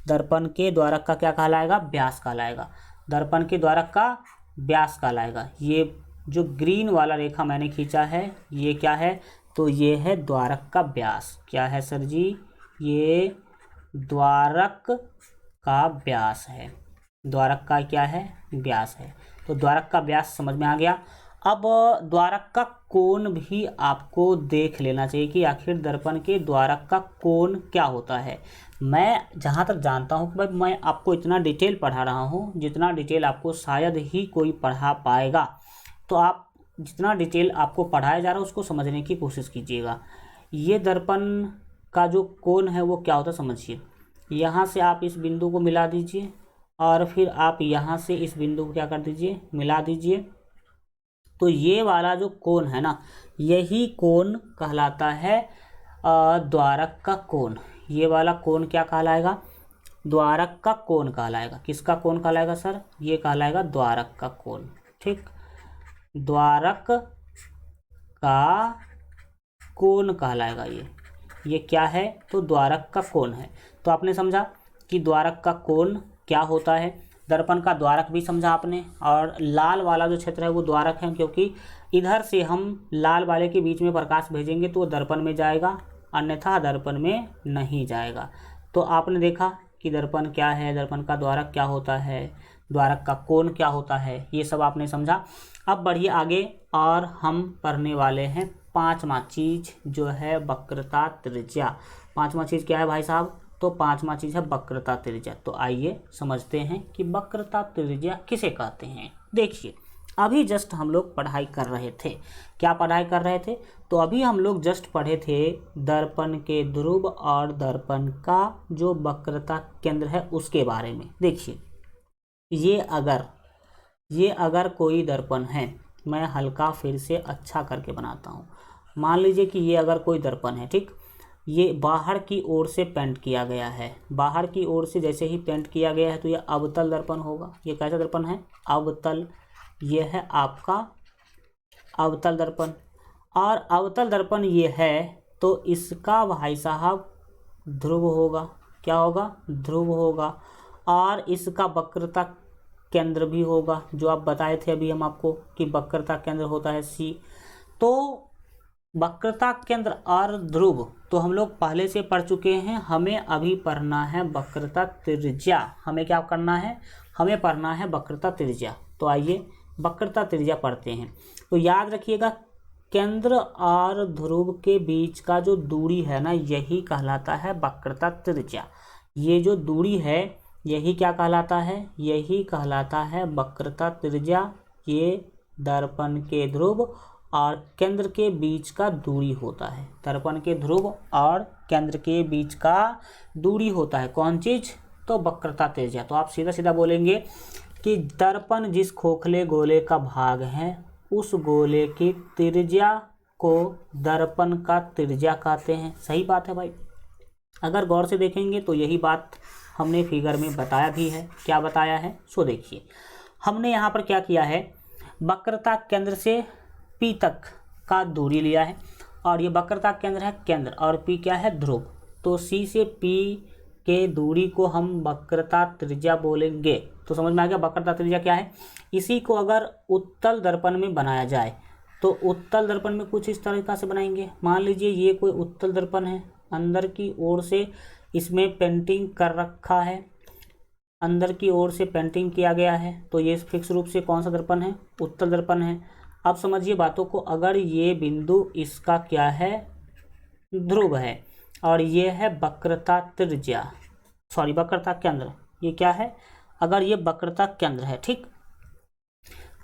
दर्पण के द्वारक का क्या कहलाएगा? व्यास कहलाएगा। दर्पण के द्वारक का व्यास कहलाएगा। ये जो ग्रीन वाला रेखा मैंने खींचा है, ये क्या है? तो ये है द्वारक का व्यास। क्या है सर जी? ये द्वारक का व्यास है। द्वारक का क्या है? व्यास है। तो द्वारक का व्यास समझ में आ गया। अब द्वारक का कोण भी आपको देख लेना चाहिए कि आखिर दर्पण के द्वारक का कोण क्या होता है। मैं जहाँ तक जानता हूँ कि भाई मैं आपको इतना डिटेल पढ़ा रहा हूँ जितना डिटेल आपको शायद ही कोई पढ़ा पाएगा। तो आप जितना डिटेल आपको पढ़ाया जा रहा है उसको समझने की कोशिश कीजिएगा। ये दर्पण का जो कोण है वो क्या होता है समझिए। यहाँ से आप इस बिंदु को मिला दीजिए और फिर आप यहाँ से इस बिंदु को क्या कर दीजिए? मिला दीजिए। तो ये वाला जो कोण है ना, यही कोण कहलाता है द्वारक का कोण। ये वाला कोण क्या कहलाएगा? द्वारक का कोण कहलाएगा। किसका कोण कहलाएगा सर? ये कहलाएगा द्वारक का कोण। ठीक, द्वारक का कोण कहलाएगा ये क्या है? तो द्वारक का कोण है। तो आपने समझा कि द्वारक का कोण क्या होता है। दर्पण का द्वारक भी समझा आपने, और लाल वाला जो क्षेत्र है वो द्वारक है, क्योंकि इधर से हम लाल वाले के बीच में प्रकाश भेजेंगे तो वो दर्पण में जाएगा, अन्यथा दर्पण में नहीं जाएगा। तो आपने देखा कि दर्पण क्या है, दर्पण का द्वारक क्या होता है, द्वारक का कोण क्या होता है, ये सब आपने समझा। अब बढ़िए आगे, और हम पढ़ने वाले हैं पांचवा चीज़ जो है वक्रता त्रिज्या। पांचवा चीज़ क्या है भाई साहब? तो पांचवा चीज़ है वक्रता त्रिज्या। तो आइए समझते हैं कि वक्रता त्रिज्या किसे कहते हैं। देखिए, अभी जस्ट हम लोग पढ़ाई कर रहे थे। क्या पढ़ाई कर रहे थे? तो अभी हम लोग जस्ट पढ़े थे दर्पण के ध्रुव और दर्पण का जो वक्रता केंद्र है उसके बारे में। देखिए, ये अगर कोई दर्पण है, मैं हल्का फिर से अच्छा करके बनाता हूँ। मान लीजिए कि ये अगर कोई दर्पण है, ठीक, ये बाहर की ओर से पेंट किया गया है। बाहर की ओर से जैसे ही पेंट किया गया है तो ये अवतल दर्पण होगा। ये कैसा दर्पण है? अवतल। ये है आपका अवतल दर्पण। और अवतल दर्पण ये है तो इसका भाई साहब ध्रुव होगा। क्या होगा, ध्रुव होगा। और इसका वक्रता केंद्र भी होगा, जो आप बताए थे अभी हम आपको कि वक्रता केंद्र होता है सी। तो वक्रता केंद्र और ध्रुव तो हम लोग पहले से पढ़ चुके हैं, हमें अभी पढ़ना है वक्रता त्रिज्या। हमें क्या करना है, हमें पढ़ना है वक्रता त्रिज्या। तो आइए वक्रता त्रिज्या पढ़ते हैं। तो याद रखिएगा, केंद्र और ध्रुव के बीच का जो दूरी है ना, यही कहलाता है वक्रता त्रिज्या। ये जो दूरी है यही क्या कहलाता है, यही कहलाता है वक्रता त्रिज्या। ये दर्पण के ध्रुव और केंद्र के बीच का दूरी होता है। दर्पण के ध्रुव और केंद्र के बीच का दूरी होता है कौन चीज़, तो वक्रता त्रिज्या। तो आप सीधा सीधा बोलेंगे कि दर्पण जिस खोखले गोले का भाग है, उस गोले की त्रिज्या को दर्पण का त्रिज्या कहते हैं। सही बात है भाई। अगर गौर से देखेंगे तो यही बात हमने फिगर में बताया भी है। क्या बताया है, सो देखिए। हमने यहाँ पर क्या किया है, वक्रता केंद्र से P तक का दूरी लिया है, और ये वक्रता केंद्र है केंद्र, और P क्या है, ध्रुव। तो C से P के दूरी को हम वक्रता त्रिज्या बोलेंगे। तो समझ में आ गया वक्रता त्रिज्या क्या है। इसी को अगर उत्तल दर्पण में बनाया जाए तो उत्तल दर्पण में कुछ इस तरीक़ा से बनाएंगे। मान लीजिए ये कोई उत्तल दर्पण है, अंदर की ओर से इसमें पेंटिंग कर रखा है, अंदर की ओर से पेंटिंग किया गया है। तो ये फिक्स रूप से कौन सा दर्पण है, उत्तल दर्पण है। अब समझिए बातों को, अगर ये बिंदु इसका क्या है, ध्रुव है, और ये है वक्रता त्रिज्या, सॉरी वक्रता केंद्र, ये क्या है, अगर ये वक्रता केंद्र है, ठीक,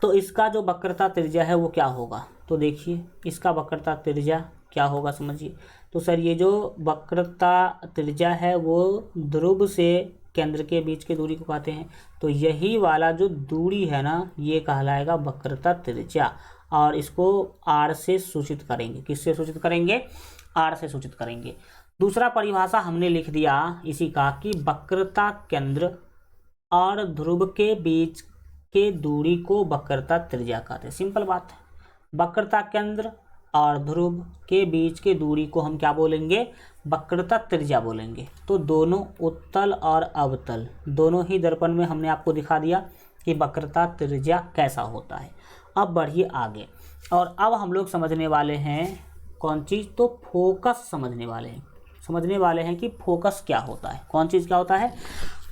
तो इसका जो वक्रता त्रिज्या है वो क्या होगा। तो देखिए इसका वक्रता त्रिज्या क्या होगा, समझिए। तो सर ये जो वक्रता त्रिज्या है वो ध्रुव से केंद्र के बीच की दूरी को कहते हैं। तो यही वाला जो दूरी है ना, ये कहलाएगा वक्रता त्रिज्या, और इसको r से सूचित करेंगे। किससे सूचित करेंगे, r से सूचित करेंगे। दूसरा परिभाषा हमने लिख दिया इसी का कि वक्रता केंद्र और ध्रुव के बीच के दूरी को वक्रता त्रिज्या कहते हैं। सिंपल बात है, वक्रता केंद्र और ध्रुव के बीच के दूरी को हम क्या बोलेंगे, वक्रता त्रिज्या बोलेंगे। तो दोनों उत्तल और अवतल दोनों ही दर्पण में हमने आपको दिखा दिया कि वक्रता त्रिज्या कैसा होता है। अब बढ़िए आगे, और अब हम लोग समझने वाले हैं कौन चीज़, तो फोकस समझने वाले हैं कि फोकस क्या होता है। कौन चीज़ क्या होता है,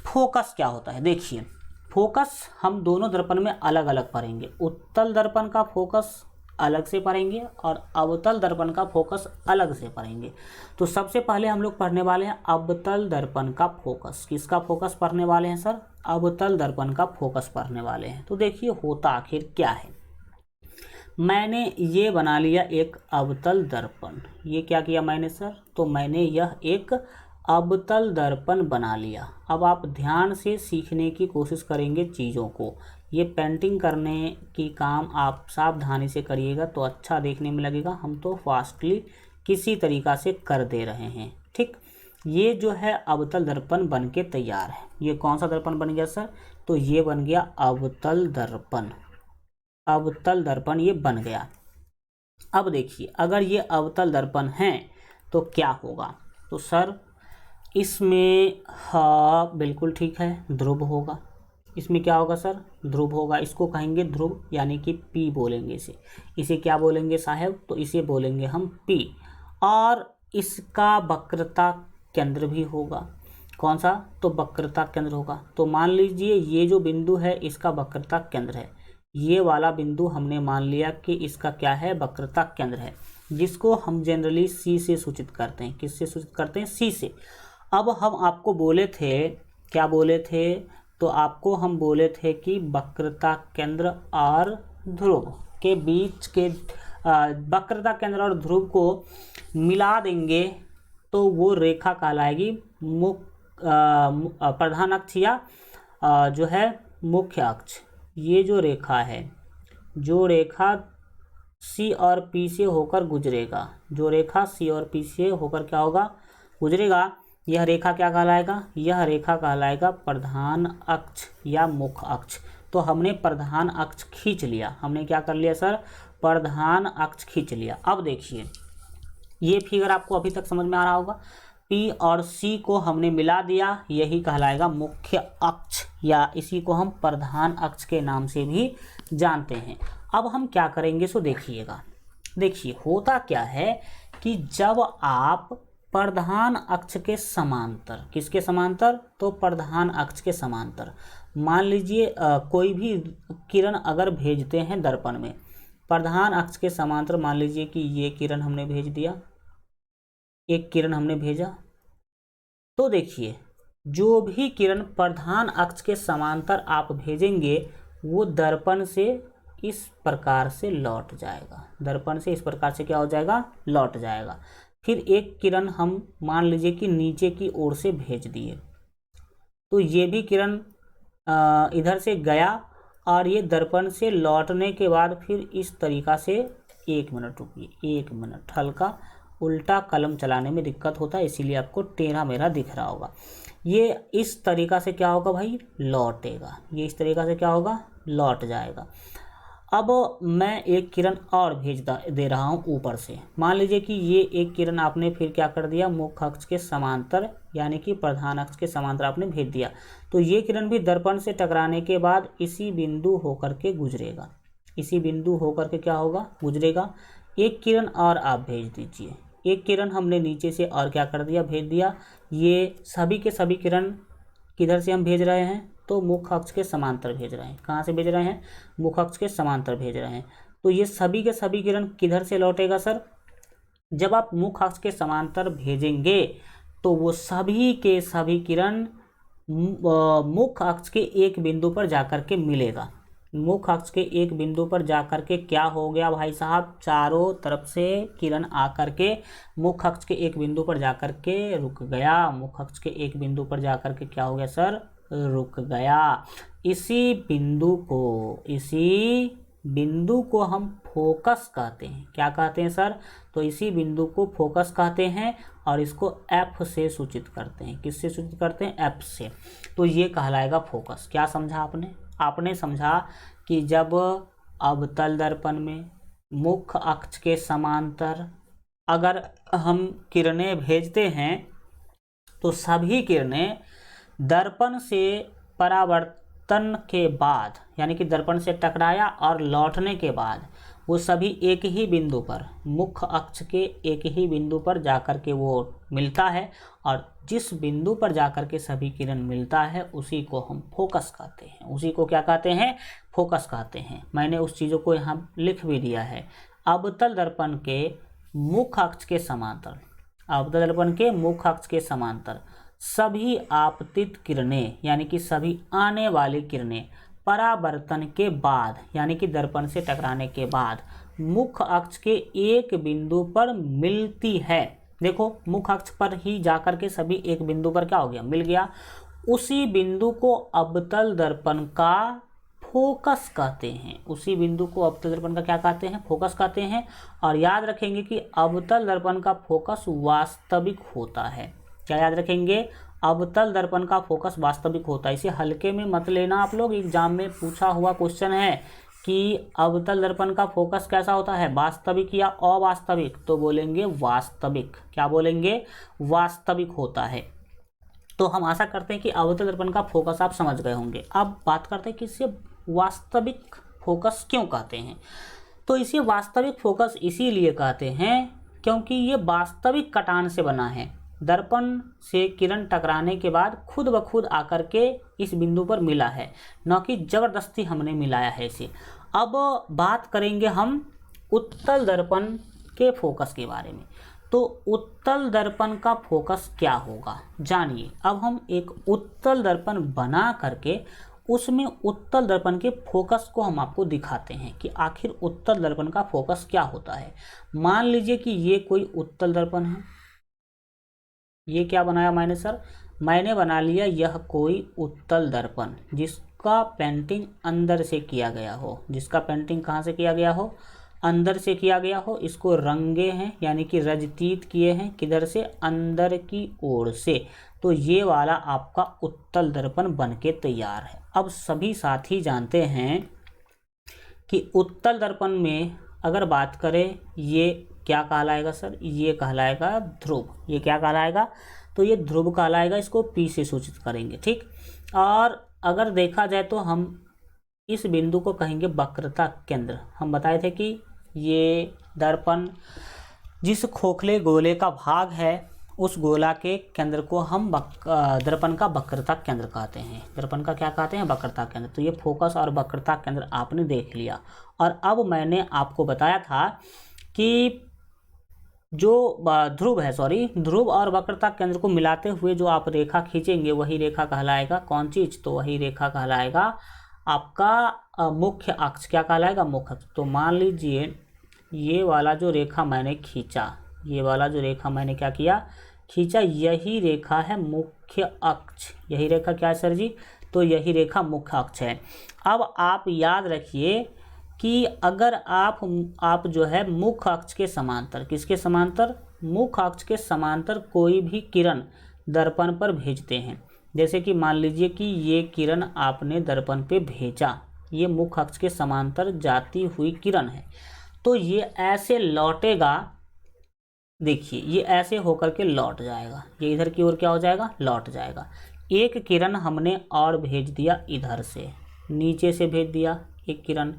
फोकस क्या होता है। देखिए फोकस हम दोनों दर्पण में अलग अलग पढ़ेंगे। उत्तल दर्पण का फोकस अलग से पढ़ेंगे और अवतल दर्पण का फोकस अलग से पढ़ेंगे। तो सबसे पहले हम लोग पढ़ने वाले हैं अवतल दर्पण का फोकस। किसका फोकस पढ़ने वाले हैं सर, अवतल दर्पण का फोकस पढ़ने वाले हैं। तो देखिए होता आखिर क्या है। मैंने ये बना लिया एक अवतल दर्पण। ये क्या किया मैंने सर, तो मैंने यह एक अवतल दर्पण बना लिया। अब आप ध्यान से सीखने की कोशिश करेंगे चीज़ों को। ये पेंटिंग करने की काम आप सावधानी से करिएगा तो अच्छा देखने में लगेगा। हम तो फास्टली किसी तरीक़ा से कर दे रहे हैं, ठीक। ये जो है अवतल दर्पण बन के तैयार है। ये कौन सा दर्पण बन गया सर, तो ये बन गया अवतल दर्पण। अवतल दर्पण ये बन गया। अब देखिए अगर ये अवतल दर्पण है तो क्या होगा, तो सर इसमें, हाँ बिल्कुल ठीक है, ध्रुव होगा। इसमें क्या होगा सर, ध्रुव होगा। इसको कहेंगे ध्रुव, यानी कि P बोलेंगे इसे क्या बोलेंगे साहब, तो इसे बोलेंगे हम P। और इसका वक्रता केंद्र भी होगा। कौन सा, तो वक्रता केंद्र होगा। तो मान लीजिए ये जो बिंदु है इसका वक्रता केंद्र है। ये वाला बिंदु हमने मान लिया कि इसका क्या है, वक्रता केंद्र है, जिसको हम जनरली C से सूचित करते हैं। किससे सूचित करते हैं, C से। अब हम आपको बोले थे, क्या बोले थे, तो आपको हम बोले थे कि वक्रता केंद्र और ध्रुव के बीच के वक्रता केंद्र और ध्रुव को मिला देंगे तो वो रेखा कहलाएगी प्रधान अक्ष या जो है मुख्य अक्ष। ये जो रेखा है, जो रेखा C और P से होकर गुजरेगा, जो रेखा C और P से होकर क्या होगा, गुजरेगा, यह रेखा क्या कहलाएगा, यह रेखा कहलाएगा प्रधान अक्ष या मुख्य अक्ष। तो हमने प्रधान अक्ष खींच लिया। हमने क्या कर लिया सर, प्रधान अक्ष खींच लिया। अब देखिए ये फिगर आपको अभी तक समझ में आ रहा होगा। P और C को हमने मिला दिया, यही कहलाएगा मुख्य अक्ष, या इसी को हम प्रधान अक्ष के नाम से भी जानते हैं। अब हम क्या करेंगे सो देखिएगा। देखिए होता क्या है कि जब आप प्रधान अक्ष के समांतर, किसके समांतर, तो प्रधान अक्ष के समांतर, मान लीजिए कोई भी किरण अगर भेजते हैं दर्पण में, प्रधान अक्ष के समांतर, मान लीजिए कि ये किरण हमने भेज दिया, एक किरण हमने भेजा, तो देखिए जो भी किरण प्रधान अक्ष के समांतर आप भेजेंगे वो दर्पण से इस प्रकार से लौट जाएगा, दर्पण से इस प्रकार से क्या हो जाएगा, लौट जाएगा। फिर एक किरण हम मान लीजिए कि नीचे की ओर से भेज दिए, तो ये भी किरण इधर से गया और ये दर्पण से लौटने के बाद फिर इस तरीका से, 1 मिनट रुकिए, 1 मिनट, हल्का उल्टा कलम चलाने में दिक्कत होता है इसीलिए आपको टेढ़ा मेढ़ा दिख रहा होगा। ये इस तरीका से क्या होगा भाई, लौटेगा, ये इस तरीका से क्या होगा, लौट जाएगा। अब मैं एक किरण और भेज दे रहा हूँ ऊपर से, मान लीजिए कि ये एक किरण आपने फिर क्या कर दिया, मुख्य अक्ष के समांतर यानी कि प्रधान अक्ष के समांतर आपने भेज दिया, तो ये किरण भी दर्पण से टकराने के बाद इसी बिंदु होकर के गुजरेगा, इसी बिंदु होकर के क्या होगा, गुजरेगा। एक किरण और आप भेज दीजिए, एक किरण हमने नीचे से और क्या कर दिया, भेज दिया। ये सभी के सभी किरण किधर से हम भेज रहे हैं, तो मुख्य अक्ष के समांतर भेज रहे हैं। कहाँ से भेज रहे हैं, मुख्य अक्ष के समांतर भेज रहे हैं। तो ये सभी के सभी किरण किधर से लौटेगा सर, जब आप मुख्य अक्ष के समांतर भेजेंगे तो वो सभी के सभी किरण मुख्य अक्ष के एक बिंदु पर जाकर के मिलेगा। मुख्य अक्ष के एक बिंदु पर जाकर के क्या हो गया भाई साहब, चारों तरफ से किरण आकर के मुख्य अक्ष के एक बिंदु पर जाकर के रुक गया, मुख्य अक्ष के एक बिंदु पर जाकर के क्या हो गया सर, रुक गया। इसी बिंदु को हम फोकस कहते हैं। क्या कहते हैं सर, तो इसी बिंदु को फोकस कहते हैं और इसको F से सूचित करते हैं। किससे सूचित करते हैं, F से। तो ये कहलाएगा फोकस। क्या समझा आपने, आपने समझा कि जब अवतल दर्पण में मुख्य अक्ष के समांतर अगर हम किरणें भेजते हैं तो सभी किरणें दर्पण से परावर्तन के बाद यानी कि दर्पण से टकराया और लौटने के बाद वो सभी एक ही बिंदु पर, मुख्य अक्ष के एक ही बिंदु पर जाकर के वो मिलता है, और जिस बिंदु पर जाकर के सभी किरण मिलता है उसी को हम फोकस कहते हैं। उसी को क्या कहते हैं, फोकस कहते हैं। मैंने उस चीज़ों को यहाँ लिख भी दिया है। अवतल दर्पण के मुख्य अक्ष के समांतर, अवतल दर्पण के मुख्य अक्ष के समांतर सभी आपतित किरणें यानी कि सभी आने वाली किरणें परावर्तन के बाद यानी कि दर्पण से टकराने के बाद मुख्य अक्ष के एक बिंदु पर मिलती है। देखो मुख्य अक्ष पर ही जाकर के सभी एक बिंदु पर क्या हो गया, मिल गया। उसी बिंदु को अवतल दर्पण का फोकस कहते हैं। उसी बिंदु को अवतल दर्पण का क्या कहते हैं, फोकस कहते हैं। और याद रखेंगे कि अवतल दर्पण का फोकस वास्तविक होता है। क्या याद रखेंगे, अवतल दर्पण का फोकस वास्तविक होता है। इसे हल्के में मत लेना आप लोग, एग्जाम में पूछा हुआ क्वेश्चन है कि अवतल दर्पण का फोकस कैसा होता है, वास्तविक या अवास्तविक, तो बोलेंगे वास्तविक। क्या बोलेंगे, वास्तविक होता है। तो हम आशा करते हैं कि अवतल दर्पण का फोकस आप समझ गए होंगे। अब बात करते हैं कि इसे वास्तविक फोकस क्यों कहते हैं। तो इसे वास्तविक फोकस इसीलिए कहते हैं क्योंकि ये वास्तविक कटान से बना है। दर्पण से किरण टकराने के बाद खुद ब खुद आकर के इस बिंदु पर मिला है, न कि जबरदस्ती हमने मिलाया है इसे। अब बात करेंगे हम उत्तल दर्पण के फोकस के बारे में। तो उत्तल दर्पण का फोकस क्या होगा जानिए। अब हम एक उत्तल दर्पण बना करके उसमें उत्तल दर्पण के फोकस को हम आपको दिखाते हैं कि आखिर उत्तल दर्पण का फोकस क्या होता है। मान लीजिए कि ये कोई उत्तल दर्पण है। ये क्या बनाया मैंने सर, मैंने बना लिया यह कोई उत्तल दर्पण जिसका पेंटिंग अंदर से किया गया हो। जिसका पेंटिंग कहाँ से किया गया हो, अंदर से किया गया हो। इसको रंगे हैं यानी कि रजतीत किए हैं, किधर से, अंदर की ओर से। तो ये वाला आपका उत्तल दर्पण बन के तैयार है। अब सभी साथी जानते हैं कि उत्तल दर्पण में अगर बात करें, ये क्या कहलाएगा सर? ये कहलाएगा ध्रुव। ये क्या कहलाएगा? तो ये ध्रुव कहलाएगा, इसको P से सूचित करेंगे, ठीक। और अगर देखा जाए तो हम इस बिंदु को कहेंगे वक्रता केंद्र। हम बताए थे कि ये दर्पण जिस खोखले गोले का भाग है उस गोला के केंद्र को हम दर्पण का वक्रता केंद्र कहते हैं। दर्पण का क्या कहते हैं? वक्रता केंद्र। तो ये फोकस और वक्रता केंद्र आपने देख लिया। और अब मैंने आपको बताया था कि जो ध्रुव है, ध्रुव और वक्रता केंद्र को मिलाते हुए जो आप रेखा खींचेंगे वही रेखा कहलाएगा कौन चीज? तो वही रेखा कहलाएगा आपका मुख्य अक्ष। क्या कहलाएगा? मुख्य अक्ष। तो मान लीजिए ये वाला जो रेखा मैंने खींचा, ये वाला जो रेखा मैंने क्या किया? खींचा, यही रेखा है मुख्य अक्ष। यही रेखा क्या है सर जी? तो यही रेखा मुख्य अक्ष है। अब आप याद रखिए कि अगर आप जो है मुख्य अक्ष के समांतर, किसके समांतर? मुख्य अक्ष के समांतर कोई भी किरण दर्पण पर भेजते हैं, जैसे कि मान लीजिए कि ये किरण आपने दर्पण पे भेजा, ये मुख्य अक्ष के समांतर जाती हुई किरण है, तो ये ऐसे लौटेगा। देखिए ये ऐसे होकर के लौट जाएगा, ये इधर की ओर क्या हो जाएगा? लौट जाएगा। एक किरण हमने और भेज दिया इधर से, नीचे से भेज दिया एक किरण,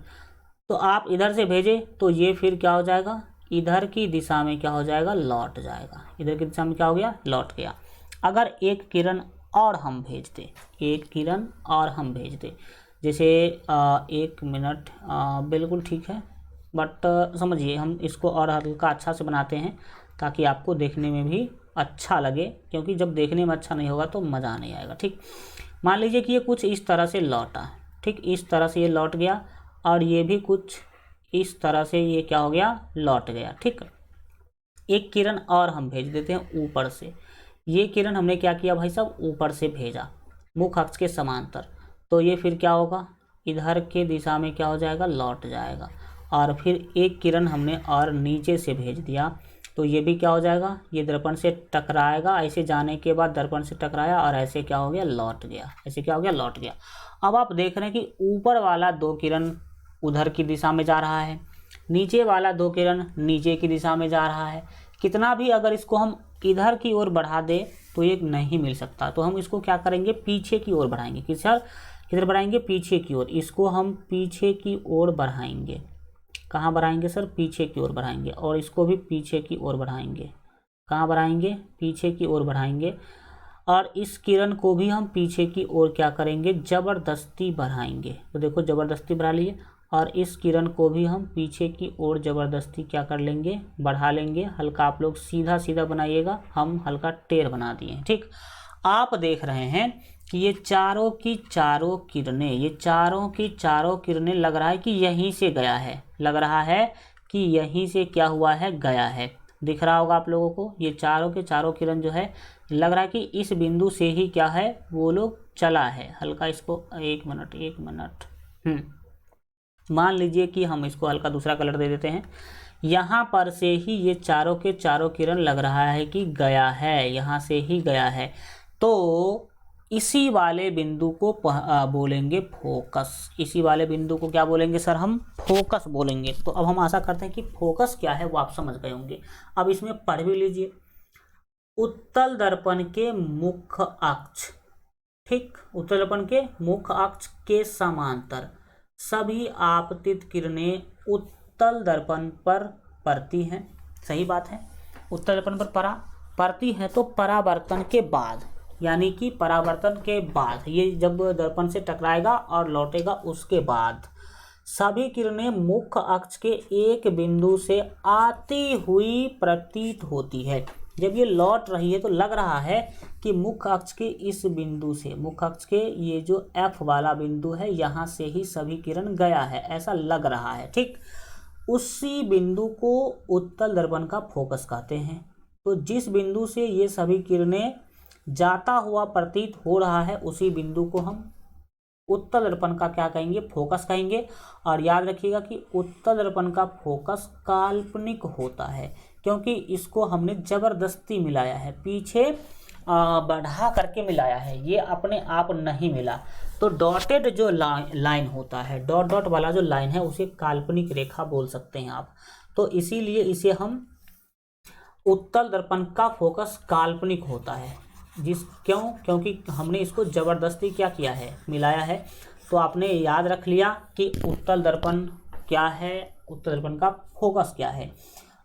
तो आप इधर से भेजे तो ये फिर क्या हो जाएगा? इधर की दिशा में क्या हो जाएगा? लौट जाएगा। इधर की दिशा में क्या हो गया? लौट गया। अगर एक किरण और हम भेज दें, एक किरण और हम भेज दें, जैसे 1 मिनट, बिल्कुल ठीक है, बट समझिए हम इसको और हल्का अच्छा से बनाते हैं ताकि आपको देखने में भी अच्छा लगे, क्योंकि जब देखने में अच्छा नहीं होगा तो मज़ा नहीं आएगा, ठीक। मान लीजिए कि ये कुछ इस तरह से लौटा, ठीक, इस तरह से ये लौट गया, और ये भी कुछ इस तरह से ये क्या हो गया? लौट गया, ठीक। एक किरण और हम भेज देते हैं ऊपर से। ये किरण हमने क्या किया भाई साहब? ऊपर से भेजा मुख्य अक्ष के समांतर, तो ये फिर क्या होगा? इधर के दिशा में क्या हो जाएगा? लौट जाएगा। और फिर एक किरण हमने और नीचे से भेज दिया, तो ये भी क्या हो जाएगा? ये दर्पण से टकराएगा, ऐसे जाने के बाद दर्पण से टकराया और ऐसे क्या हो गया? लौट गया। ऐसे क्या हो गया? लौट गया। अब आप देख रहे हैं कि ऊपर वाला 2 किरण उधर की दिशा में जा रहा है, नीचे वाला 2 किरण नीचे की दिशा में जा रहा है। कितना भी अगर इसको हम इधर की ओर बढ़ा दें तो ये नहीं मिल सकता, तो हम इसको क्या करेंगे? पीछे की ओर बढ़ाएंगे। किधर बढ़ाएंगे? पीछे की ओर। इसको हम पीछे की ओर बढ़ाएंगे। कहाँ बढ़ाएंगे सर? पीछे की ओर बढ़ाएंगे। और इसको भी पीछे की ओर बढ़ाएंगे। कहाँ बढ़ाएंगे? पीछे की ओर बढ़ाएंगे। और इस किरण को भी हम पीछे की ओर क्या करेंगे? ज़बरदस्ती बढ़ाएंगे। तो देखो ज़बरदस्ती बढ़ा लिए, और इस किरण को भी हम पीछे की ओर ज़बरदस्ती क्या कर लेंगे? बढ़ा लेंगे। हल्का आप लोग सीधा सीधा बनाइएगा, हम हल्का टेढ़ बना दिए, ठीक। आप देख रहे हैं कि ये चारों की चारों किरणें, ये चारों की चारों किरणें लग रहा है कि यहीं से गया है, लग रहा है कि यहीं से क्या हुआ है? गया है। दिख रहा होगा आप लोगों को, ये चारों के चारों किरण जो है लग रहा है कि इस बिंदु से ही क्या है? वो लोग चला है। हल्का इसको 1 मिनट मान लीजिए कि हम इसको हल्का दूसरा कलर दे देते हैं। यहाँ पर से ही ये चारों के चारों किरण लग रहा है कि गया है, यहाँ से ही गया है। तो इसी वाले बिंदु को बोलेंगे फोकस। इसी वाले बिंदु को क्या बोलेंगे सर? हम फोकस बोलेंगे। तो अब हम आशा करते हैं कि फोकस क्या है वो आप समझ गए होंगे। अब इसमें पढ़ भी लीजिए। उत्तल दर्पण के मुख्य अक्ष, ठीक, उत्तल दर्पण के मुख्य अक्ष के समांतर सभी आपतित किरणें उत्तल दर्पण पर पड़ती हैं। सही बात है, उत्तल दर्पण पर पड़ती है। तो परावर्तन के बाद, यानी कि परावर्तन के बाद, ये जब दर्पण से टकराएगा और लौटेगा उसके बाद सभी किरणें मुख्य अक्ष के एक बिंदु से आती हुई प्रतीत होती है। जब ये लौट रही है तो लग रहा है कि मुख्य अक्ष के इस बिंदु से, मुख्य अक्ष के ये जो F वाला बिंदु है यहाँ से ही सभी किरण गया है, ऐसा लग रहा है, ठीक। उसी बिंदु को उत्तल दर्पण का फोकस कहते हैं। तो जिस बिंदु से ये सभी किरणें जाता हुआ प्रतीत हो रहा है उसी बिंदु को हम उत्तल दर्पण का क्या कहेंगे? फोकस कहेंगे। और याद रखिएगा कि उत्तल दर्पण का फोकस काल्पनिक होता है, क्योंकि इसको हमने ज़बरदस्ती मिलाया है, पीछे बढ़ा करके मिलाया है, ये अपने आप नहीं मिला। तो डॉटेड जो लाइन होता है, डॉट डॉट वाला जो लाइन है, उसे काल्पनिक रेखा बोल सकते हैं आप। तो इसीलिए इसे हम उत्तल दर्पण का फोकस काल्पनिक होता है। क्योंकि हमने इसको जबरदस्ती क्या किया है, मिलाया है। तो आपने याद रख लिया कि उत्तल दर्पण क्या है, उत्तल दर्पण का फोकस क्या है।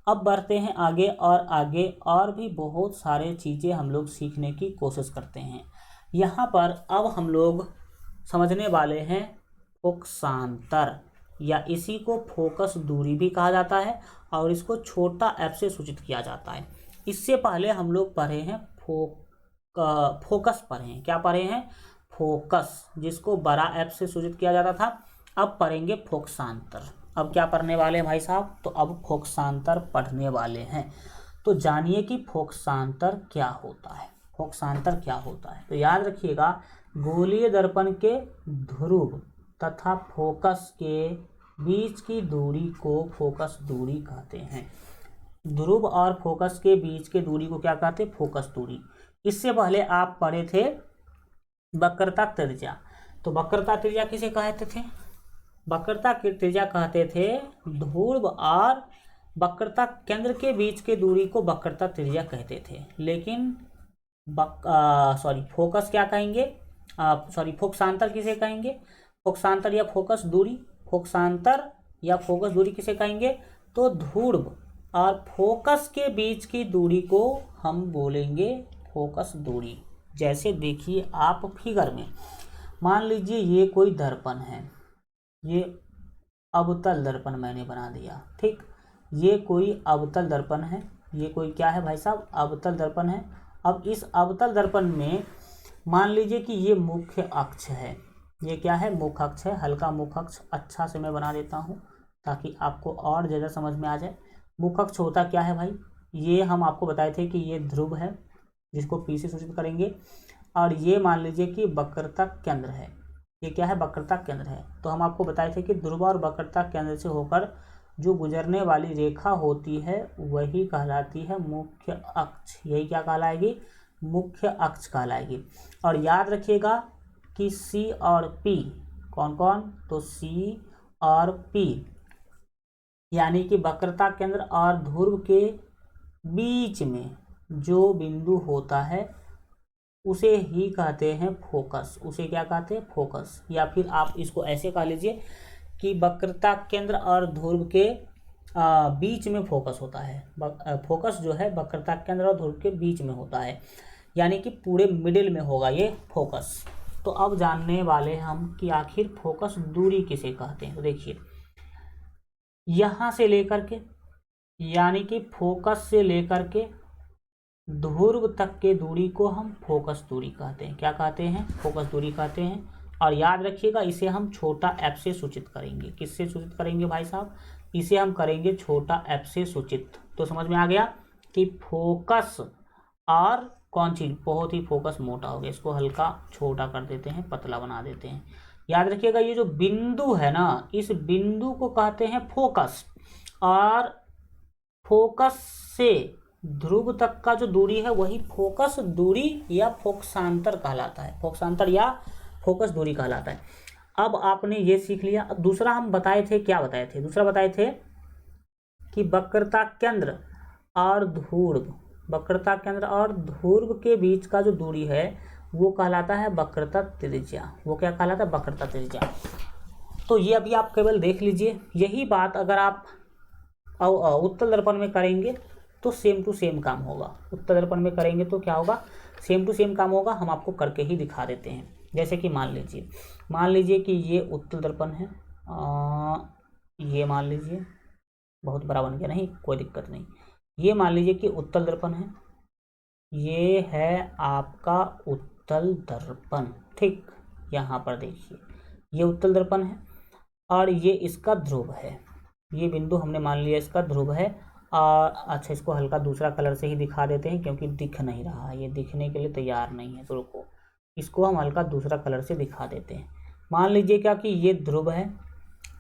अब बढ़ते हैं आगे, और आगे और भी बहुत सारे चीज़ें हम लोग सीखने की कोशिश करते हैं। यहाँ पर अब हम लोग समझने वाले हैं फोकसांतर, या इसी को फोकस दूरी भी कहा जाता है, और इसको छोटा एफ से सूचित किया जाता है। इससे पहले हम लोग पढ़े हैं फोकस पढ़े हैं। क्या पढ़े हैं? फोकस, जिसको बड़ा एफ से सूचित किया जाता था। अब पढ़ेंगे फोकसांतर। अब क्या पढ़ने वाले हैं भाई साहब? तो अब फोकसांतर पढ़ने वाले हैं। तो जानिए कि फोकसांतर क्या होता है। फोकसांतर क्या होता है? तो याद रखिएगा, गोलीय दर्पण के ध्रुव तथा फोकस के बीच की दूरी को फोकस दूरी कहते हैं। ध्रुव और फोकस के बीच के दूरी को क्या कहते हैं? फोकस दूरी। इससे पहले आप पढ़े थे वक्रता त्रिज्या। तो वक्रता त्रिज्या किसे कहते थे? वक्रता की त्रिज्या कहते थे ध्रुव और वक्रता केंद्र के बीच के दूरी को वक्रता त्रिज्या कहते थे। लेकिन फोकस क्या कहेंगे? फोकसांतर किसे कहेंगे? फोकसांतर या फोकस दूरी, फोकसांतर या फोकस दूरी किसे कहेंगे? तो ध्रुव और फोकस के बीच की दूरी को हम बोलेंगे फोकस दूरी। जैसे देखिए आप फिगर में, मान लीजिए ये कोई दर्पण है, ये अवतल दर्पण मैंने बना दिया, ठीक। ये कोई अवतल दर्पण है, ये कोई क्या है भाई साहब? अवतल दर्पण है। अब इस अवतल दर्पण में मान लीजिए कि ये मुख्य अक्ष है। ये क्या है? मुख्य अक्ष है। हल्का मुख्य अक्ष अच्छा से मैं बना देता हूँ ताकि आपको और ज़्यादा समझ में आ जाए। मुख्य अक्ष होता क्या है भाई? ये हम आपको बताए थे कि ये ध्रुव है, जिसको पी से सूचित करेंगे, और ये मान लीजिए कि वक्रता केंद्र है। ये क्या है? वक्रता केंद्र है। तो हम आपको बताए थे कि ध्रुव और वक्रता केंद्र से होकर जो गुजरने वाली रेखा होती है वही कहलाती है मुख्य अक्ष। यही क्या कहलाएगी? मुख्य अक्ष कहलाएगी। और याद रखिएगा कि सी और पी, कौन कौन? तो सी और पी, यानी कि वक्रता केंद्र और ध्रुव के बीच में जो बिंदु होता है उसे ही कहते हैं फोकस। उसे क्या कहते हैं? फोकस। या फिर आप इसको ऐसे कह लीजिए कि वक्रता केंद्र और ध्रुव के बीच में फोकस होता है। फोकस जो है वक्रता केंद्र और ध्रुव के बीच में होता है, यानी कि पूरे मिडिल में होगा ये फोकस। तो अब जानने वाले हम कि आखिर फोकस दूरी किसे कहते हैं। तो देखिए, यहाँ से लेकर के, यानी कि फोकस से लेकर के ध्रुव तक के दूरी को हम फोकस दूरी कहते हैं। क्या कहते हैं? फोकस दूरी कहते हैं। और याद रखिएगा, इसे हम छोटा एफ से सूचित करेंगे। किससे सूचित करेंगे भाई साहब? इसे हम करेंगे छोटा एफ से सूचित। तो समझ में आ गया कि फोकस और कौन चीज? बहुत ही फोकस मोटा हो गया, इसको हल्का छोटा कर देते हैं, पतला बना देते हैं। याद रखिएगा, ये जो बिंदु है ना, इस बिंदु को कहते हैं फोकस, और फोकस से ध्रुव तक का जो दूरी है वही फोकस दूरी या फोकसांतर कहलाता है। फोकसांतर या फोकस दूरी कहलाता है। अब आपने ये सीख लिया। अब दूसरा हम बताए थे, क्या बताए थे? दूसरा बताए थे कि वक्रता केंद्र और ध्रुव, वक्रता केंद्र और ध्रुव के बीच का जो दूरी है वो कहलाता है वक्रता त्रिज्या। वो क्या कहलाता है? वक्रता त्रिज्या। तो ये अभी आप केवल देख लीजिए। यही बात अगर आप उत्तल दर्पण में करेंगे तो सेम टू सेम काम होगा। उत्तल दर्पण में करेंगे तो क्या होगा? सेम टू सेम काम होगा। हम आपको करके ही दिखा देते हैं। जैसे कि मान लीजिए कि ये उत्तल दर्पण है, ये मान लीजिए, बहुत बड़ा बन गया, नहीं कोई दिक्कत नहीं। ये मान लीजिए कि उत्तल दर्पण है, ये है आपका उत्तल दर्पण, ठीक। यहाँ पर देखिए, ये उत्तल दर्पण है और ये इसका ध्रुव है। ये बिंदु हमने मान लिया इसका ध्रुव है। और अच्छा, इसको हल्का दूसरा कलर से ही दिखा देते हैं क्योंकि दिख नहीं रहा है, ये दिखने के लिए तैयार नहीं है। तो रुको, इसको हम हल्का दूसरा कलर से दिखा देते हैं। मान लीजिए क्या कि ये ध्रुव है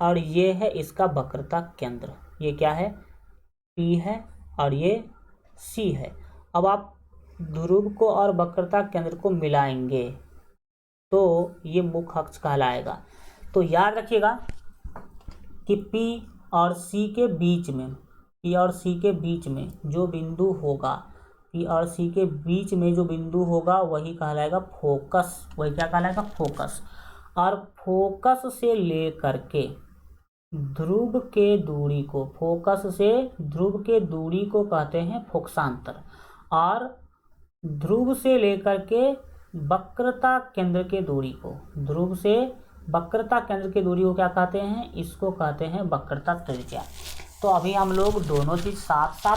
और ये है इसका वक्रता केंद्र। ये क्या है? P है और ये C है। अब आप ध्रुव को और वक्रता केंद्र को मिलाएंगे तो ये मुख्य अक्ष कहलाएगा। तो याद रखिएगा कि P और C के बीच में पी और सी के बीच में जो बिंदु होगा, पी और सी के बीच में जो बिंदु होगा वही कहलाएगा फोकस, वही क्या कहलाएगा फोकस। और फोकस से लेकर के ध्रुव के दूरी को, फोकस से ध्रुव के दूरी को कहते हैं फोकसांतर। और ध्रुव से लेकर के वक्रता केंद्र के दूरी को, ध्रुव से वक्रता केंद्र की दूरी को क्या कहते हैं, इसको कहते हैं वक्रता त्रिज्या। तो अभी हम लोग दोनों चीज साथ साथ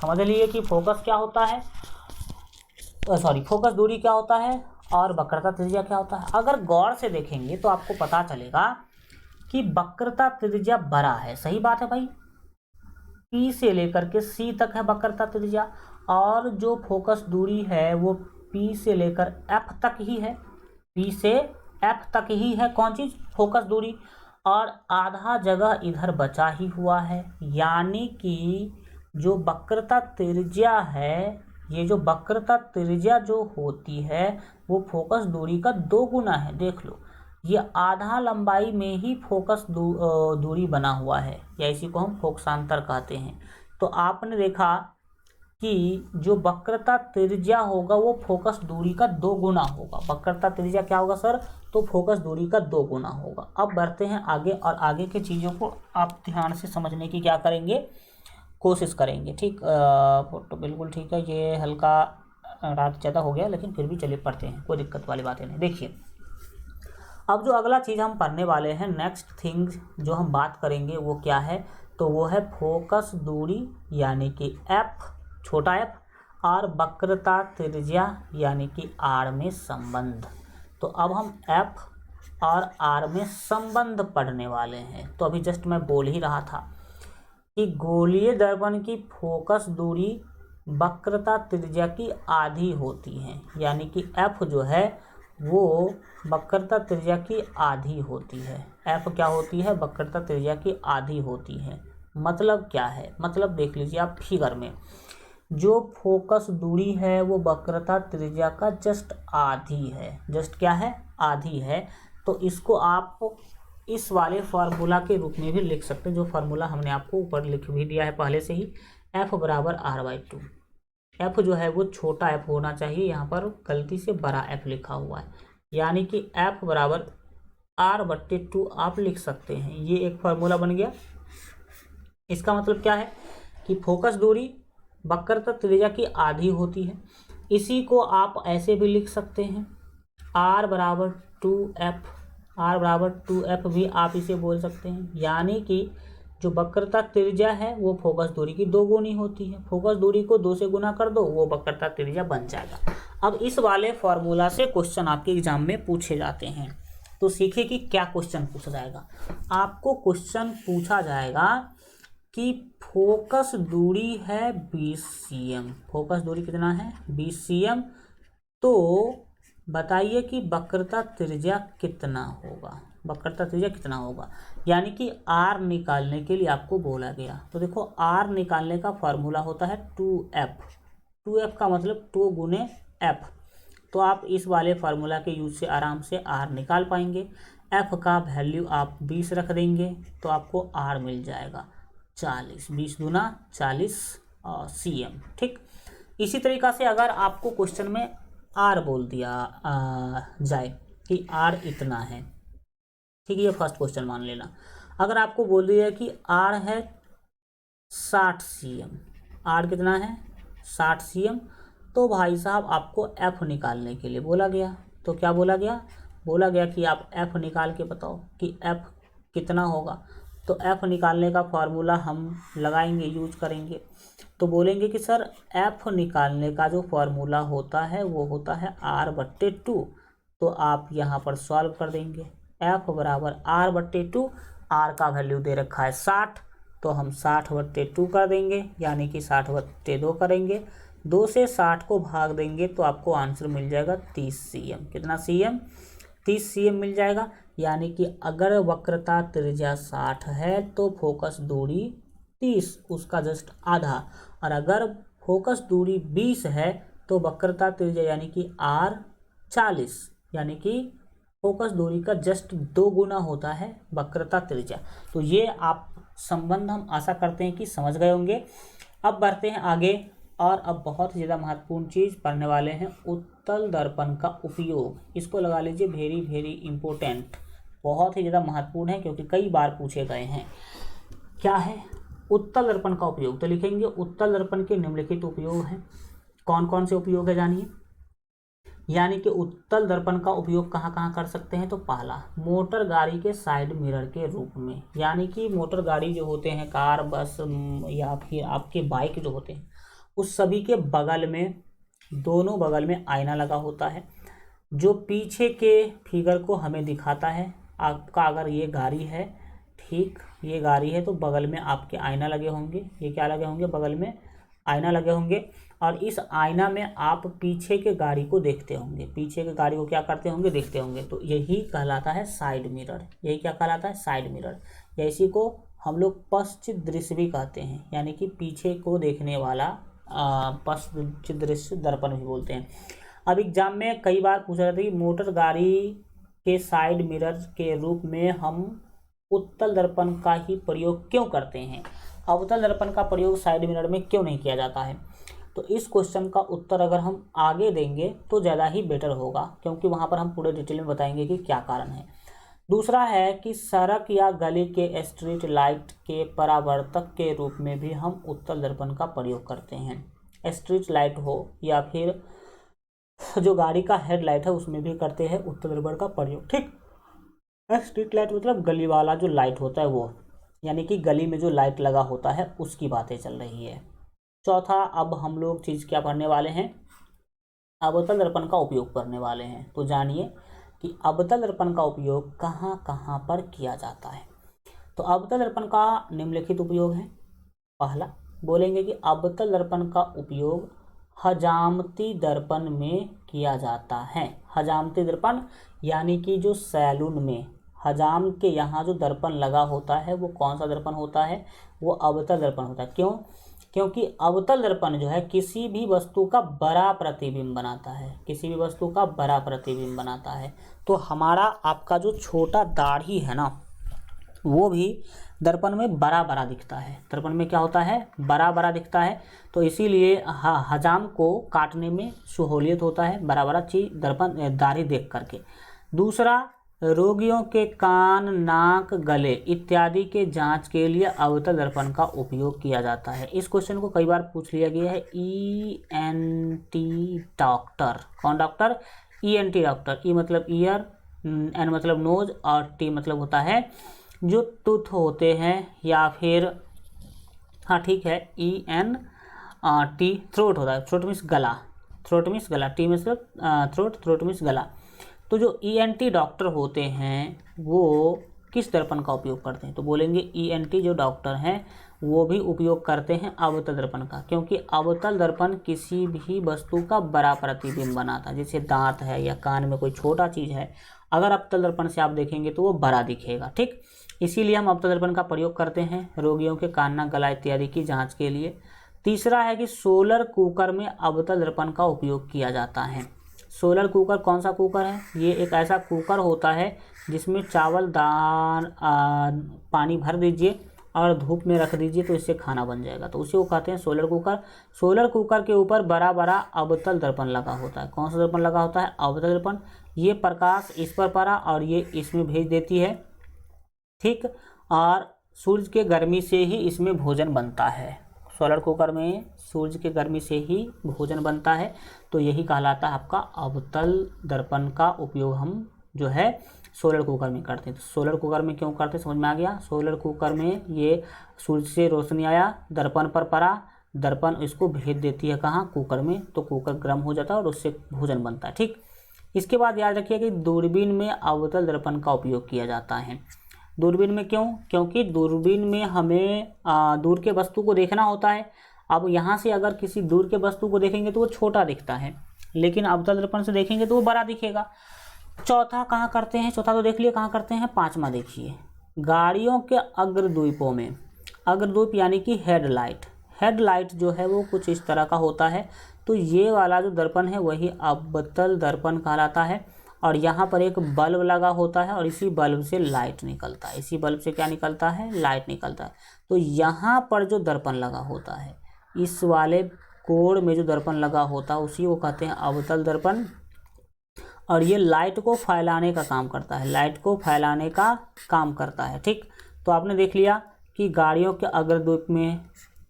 समझ लिए कि फोकस क्या होता है, फोकस दूरी क्या होता है और वक्रता त्रिज्या क्या होता है। अगर गौर से देखेंगे तो आपको पता चलेगा कि वक्रता त्रिज्या बड़ा है, सही बात है भाई, पी से लेकर के सी तक है वक्रता त्रिज्या, और जो फोकस दूरी है वो पी से लेकर एफ तक ही है, पी से एफ तक ही है कौन चीज, फोकस दूरी। और आधा जगह इधर बचा ही हुआ है, यानी कि जो वक्रता त्रिज्या है, ये जो वक्रता त्रिज्या जो होती है वो फोकस दूरी का 2 गुना है। देख लो, ये आधा लंबाई में ही फोकस दूरी बना हुआ है, या इसी को हम फोकसांतर कहते हैं। तो आपने देखा कि जो वक्रता त्रिज्या होगा वो फोकस दूरी का 2 गुना होगा। वक्रता त्रिज्या क्या होगा सर, तो फोकस दूरी का 2 गुना होगा। अब बढ़ते हैं आगे, और आगे की चीज़ों को आप ध्यान से समझने की क्या करेंगे, कोशिश करेंगे। ठीक, फोटो बिल्कुल ठीक है, ये हल्का रात ज़्यादा हो गया, लेकिन फिर भी चलिए पढ़ते हैं, कोई दिक्कत वाली बातें नहीं। देखिए, अब जो अगला चीज़ हम पढ़ने वाले हैं, नेक्स्ट थिंग जो हम बात करेंगे वो क्या है, तो वो है फोकस दूरी यानी कि एफ, छोटा एफ, और वक्रता त्रिज्या यानी कि आर में संबंध। तो अब हम एफ और आर में संबंध पढ़ने वाले हैं। तो अभी जस्ट मैं बोल ही रहा था कि गोलीय दर्पण की फोकस दूरी वक्रता त्रिज्या की आधी होती है, यानी कि एफ जो है वो वक्रता त्रिज्या की आधी होती है। एफ क्या होती है, वक्रता त्रिज्या की आधी होती है। मतलब क्या है, मतलब देख लीजिए आप फिगर में, जो फोकस दूरी है वो वक्रता त्रिज्या का जस्ट आधी है, जस्ट क्या है, आधी है। तो इसको आप इस वाले फार्मूला के रूप में भी लिख सकते हैं, जो फार्मूला हमने आपको ऊपर लिख भी दिया है पहले से ही, एफ बराबर r/2। एफ जो है वो छोटा एफ होना चाहिए, यहाँ पर गलती से बड़ा एफ लिखा हुआ है, यानी कि एफ बराबर r/2 आप लिख सकते हैं। ये एक फार्मूला बन गया। इसका मतलब क्या है कि फोकस दूरी वक्रता त्रिज्या की आधी होती है। इसी को आप ऐसे भी लिख सकते हैं, r बराबर 2f, r बराबर 2f भी आप इसे बोल सकते हैं, यानी कि जो वक्रता त्रिज्या है वो फोकस दूरी की 2 गुनी होती है। फोकस दूरी को 2 से गुना कर दो, वो वक्रता त्रिज्या बन जाएगा। अब इस वाले फॉर्मूला से क्वेश्चन आपके एग्जाम में पूछे जाते हैं, तो सीखिए कि क्या क्वेश्चन पूछा जाएगा। आपको क्वेश्चन पूछा जाएगा कि फोकस दूरी है 20 cm, फोकस दूरी कितना है 20 cm, तो बताइए कि वक्रता त्रिज्या कितना होगा, वक्रता त्रिज्या कितना होगा, यानी कि r निकालने के लिए आपको बोला गया। तो देखो, r निकालने का फॉर्मूला होता है 2f, 2f का मतलब 2 गुने f। तो आप इस वाले फार्मूला के यूज से आराम से r निकाल पाएंगे। f का वैल्यू आप 20 रख देंगे तो आपको r मिल जाएगा 40, 20 गुना 40 cm। ठीक, इसी तरीक़ा से अगर आपको क्वेश्चन में r बोल दिया जाए कि r इतना है, ठीक है, ये फर्स्ट क्वेश्चन मान लेना। अगर आपको बोल दिया कि r है 60 cm, r कितना है 60 cm, तो भाई साहब आपको f निकालने के लिए बोला गया। तो क्या बोला गया, बोला गया कि आप f निकाल के बताओ कि f कितना होगा। तो f निकालने का फार्मूला हम लगाएंगे, यूज करेंगे। तो बोलेंगे कि सर f निकालने का जो फार्मूला होता है वो होता है r/2। तो आप यहाँ पर सॉल्व कर देंगे, f बराबर r/2, r का वैल्यू दे रखा है 60, तो हम 60/2 कर देंगे, यानी कि 60/2 करेंगे, 2 से 60 को भाग देंगे तो आपको आंसर मिल जाएगा 30 cm। कितना cm, 30 cm मिल जाएगा। यानी कि अगर वक्रता त्रिज्या 60 है तो फोकस दूरी 30, उसका जस्ट आधा, और अगर फोकस दूरी 20 है तो वक्रता त्रिज्या यानी कि r 40, यानी कि फोकस दूरी का जस्ट 2 गुना होता है वक्रता त्रिज्या। तो ये आप संबंध हम आशा करते हैं कि समझ गए होंगे। अब बढ़ते हैं आगे और अब बहुत ज़्यादा महत्वपूर्ण चीज़ पढ़ने वाले हैं, उत्तल दर्पण का उपयोग। इसको लगा लीजिए वेरी वेरी इंपॉर्टेंट, बहुत ही ज़्यादा महत्वपूर्ण है क्योंकि कई बार पूछे गए हैं। क्या है उत्तल दर्पण का उपयोग? तो लिखेंगे उत्तल दर्पण के निम्नलिखित उपयोग हैं। कौन कौन से उपयोग है जानिए। यानी कि उत्तल दर्पण का उपयोग कहाँ कहाँ कर सकते हैं? तो पहला, मोटर गाड़ी के साइड मिरर के रूप में। यानी कि मोटर गाड़ी जो होते हैं, कार, बस या फिर आपके बाइक जो होते हैं, उस सभी के बगल में, दोनों बगल में आईना लगा होता है जो पीछे के फिगर को हमें दिखाता है। आपका अगर ये गाड़ी है, ठीक, ये गाड़ी है तो बगल में आपके आईना लगे होंगे। ये क्या लगे होंगे? बगल में आईना लगे होंगे और इस आईना में आप पीछे के गाड़ी को देखते होंगे। पीछे के गाड़ी को क्या करते होंगे? देखते होंगे। तो यही कहलाता है साइड मिरर। यही क्या कहलाता है? Side mirror. या इसी को हम लोग पश्च दृश्य भी कहते हैं, यानी कि पीछे को देखने वाला पश्च दृश्य दर्पण भी बोलते हैं। अब एग्जाम में कई बार पूछा जाता है कि मोटर गाड़ी के साइड मिरर के रूप में हम उत्तल दर्पण का ही प्रयोग क्यों करते हैं? अवतल दर्पण का प्रयोग साइड मिरर में क्यों नहीं किया जाता है? तो इस क्वेश्चन का उत्तर अगर हम आगे देंगे तो ज़्यादा ही बेटर होगा, क्योंकि वहाँ पर हम पूरे डिटेल में बताएंगे कि क्या कारण है। दूसरा है कि सड़क या गली के स्ट्रीट लाइट के परावर्तक के रूप में भी हम उत्तल दर्पण का प्रयोग करते हैं। स्ट्रीट लाइट हो या फिर जो गाड़ी का हेडलाइट है उसमें भी करते हैं उत्तल दर्पण का प्रयोग। ठीक, स्ट्रीट लाइट मतलब गली वाला जो लाइट होता है वो, यानी कि गली में जो लाइट लगा होता है उसकी बातें चल रही है। चौथा, अब हम लोग चीज़ क्या पढ़ने वाले हैं? अवतल दर्पण का उपयोग करने वाले हैं। तो जानिए कि अवतल दर्पण का उपयोग कहाँ कहाँ पर किया जाता है। तो अवतल दर्पण का निम्नलिखित उपयोग है। पहला, बोलेंगे कि अवतल दर्पण का उपयोग हजामती दर्पण में किया जाता है। हजामती दर्पण यानी कि जो सैलून में हजाम के यहाँ जो दर्पण लगा होता है वो कौन सा दर्पण होता है? वो अवतल दर्पण होता है। क्यों? क्योंकि अवतल दर्पण जो है किसी भी वस्तु का बड़ा प्रतिबिंब बनाता है। किसी भी वस्तु का बड़ा प्रतिबिंब बनाता है। तो हमारा आपका जो छोटा दाढ़ी है ना, वो भी दर्पण में बड़ा बड़ा दिखता है। दर्पण में क्या होता है? बड़ा बड़ा दिखता है। तो इसीलिए हजाम को काटने में सहूलियत होता है बड़ा बड़ा चीज दर्पण दाढ़ी देख करके। दूसरा, रोगियों के कान, नाक, गले इत्यादि के जांच के लिए अवतल दर्पण का उपयोग किया जाता है। इस क्वेश्चन को कई बार पूछ लिया गया है। ENT डॉक्टर, कौन डॉक्टर? ENT doctor. ई मतलब ईयर, N मतलब नोज और T मतलब होता है जो टूथ होते हैं, या फिर हाँ ठीक है ENT थ्रोट होता है। थ्रोट मीन्स गला, थ्रोट मीन्स गला, T मतलब थ्रोट, थ्रोट मीन्स गला। तो जो ENT डॉक्टर होते हैं वो किस दर्पण का उपयोग करते हैं? तो बोलेंगे ENT जो डॉक्टर हैं वो भी उपयोग करते हैं अवतल दर्पण का, क्योंकि अवतल दर्पण किसी भी वस्तु का बड़ा प्रतिबिंब बनाता है। जैसे दांत है या कान में कोई छोटा चीज़ है, अगर अवतल दर्पण से आप देखेंगे तो वो बड़ा दिखेगा। ठीक, इसीलिए हम अवतल दर्पण का प्रयोग करते हैं रोगियों के कान, नाक, गला इत्यादि की जाँच के लिए। तीसरा है कि सोलर कुकर में अवतल दर्पण का उपयोग किया जाता है। सोलर कुकर कौन सा कुकर है? ये एक ऐसा कुकर होता है जिसमें चावल, दाल, पानी भर दीजिए और धूप में रख दीजिए तो इससे खाना बन जाएगा। तो उसी को कहते हैं सोलर कुकर। सोलर कुकर के ऊपर बड़ा बड़ा अवतल दर्पण लगा होता है। कौन सा दर्पण लगा होता है? अवतल दर्पण। ये प्रकाश इस पर पड़ा और ये इसमें भेज देती है। ठीक, और सूर्य के गर्मी से ही इसमें भोजन बनता है। सोलर कुकर में सूर्य के गर्मी से ही भोजन बनता है। तो यही कहलाता है आपका अवतल दर्पण का उपयोग हम जो है सोलर कुकर में करते हैं। तो सोलर कुकर में क्यों करते हैं समझ में आ गया। सोलर कुकर में ये सूर्य से रोशनी आया, दर्पण पर पड़ा, दर्पण इसको भेज देती है कहाँ? कुकर में। तो कुकर गर्म हो जाता है और उससे भोजन बनता है। ठीक, इसके बाद याद रखिए कि दूरबीन में अवतल दर्पण का उपयोग किया जाता है। दूरबीन में क्यों? क्योंकि दूरबीन में हमें दूर के वस्तु को देखना होता है। अब यहाँ से अगर किसी दूर के वस्तु को देखेंगे तो वो छोटा दिखता है, लेकिन अवतल दर्पण से देखेंगे तो वो बड़ा दिखेगा। चौथा कहाँ करते हैं? चौथा तो देख लिए, कहाँ करते हैं? पांचवा देखिए, गाड़ियों के अग्रद्वीपों में। अग्रद्वीप यानी कि हेडलाइट। हेडलाइट जो है वो कुछ इस तरह का होता है। तो ये वाला जो दर्पण है वही अवतल दर्पण कहलाता है। और यहाँ पर एक बल्ब लगा होता है और इसी बल्ब से लाइट निकलता है। इसी बल्ब से क्या निकलता है? लाइट निकलता है। तो यहाँ पर जो दर्पण लगा होता है, इस वाले कोण में जो दर्पण लगा होता है उसी को कहते हैं अवतल दर्पण, और ये लाइट को फैलाने का काम करता है। लाइट को फैलाने का काम करता है। ठीक, तो आपने देख लिया कि गाड़ियों के अग्रदीप में,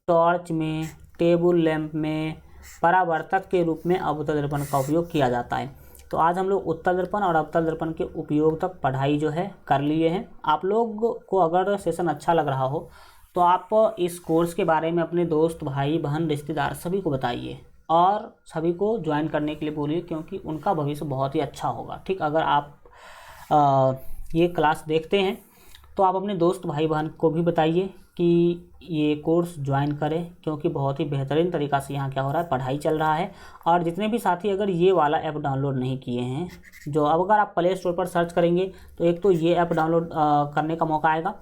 टॉर्च में, टेबल लैंप में परावर्तक के रूप में अवतल दर्पण का उपयोग किया जाता है। तो आज हम लोग उत्तल दर्पण और अवतल दर्पण के उपयोग तक पढ़ाई जो है कर लिए हैं। आप लोग को अगर सेशन अच्छा लग रहा हो तो आप इस कोर्स के बारे में अपने दोस्त, भाई, बहन, रिश्तेदार सभी को बताइए और सभी को ज्वाइन करने के लिए बोलिए, क्योंकि उनका भविष्य बहुत ही अच्छा होगा। ठीक, अगर आप ये क्लास देखते हैं तो आप अपने दोस्त, भाई, बहन को भी बताइए कि ये कोर्स ज्वाइन करें, क्योंकि बहुत ही बेहतरीन तरीक़ा से यहाँ क्या हो रहा है, पढ़ाई चल रहा है। और जितने भी साथी अगर ये वाला ऐप डाउनलोड नहीं किए हैं, जो अब अगर आप प्ले स्टोर पर सर्च करेंगे तो एक तो ये ऐप डाउनलोड करने का मौका आएगा,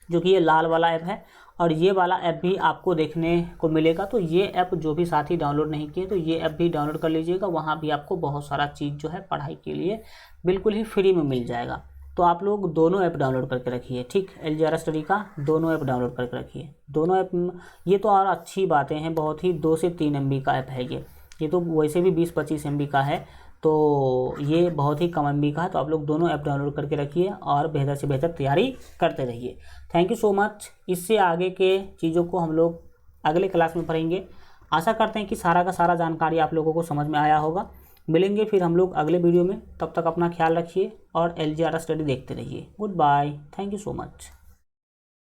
जो कि ये लाल वाला ऐप है, और ये वाला ऐप भी आपको देखने को मिलेगा। तो ये ऐप जो भी साथी डाउनलोड नहीं किए तो ये ऐप भी डाउनलोड कर लीजिएगा। वहाँ भी आपको बहुत सारा चीज़ जो है पढ़ाई के लिए बिल्कुल ही फ्री में मिल जाएगा। तो आप लोग दोनों ऐप डाउनलोड करके रखिए। ठीक, LGR स्टडी का दोनों ऐप डाउनलोड करके रखिए। दोनों ऐप ये तो और अच्छी बातें हैं, बहुत ही 2 से 3 MB का ऐप है ये तो वैसे भी 20-25 MB का है, तो ये बहुत ही कम MB का है। तो आप लोग दोनों ऐप डाउनलोड करके रखिए और बेहतर से बेहतर तैयारी करते रहिए। Thank you so much. इससे आगे के चीज़ों को हम लोग अगले क्लास में पढ़ेंगे। आशा करते हैं कि सारा का सारा जानकारी आप लोगों को समझ में आया होगा। मिलेंगे फिर हम लोग अगले वीडियो में। तब तक अपना ख्याल रखिए और LGR स्टडी देखते रहिए। Goodbye. Thank you so much.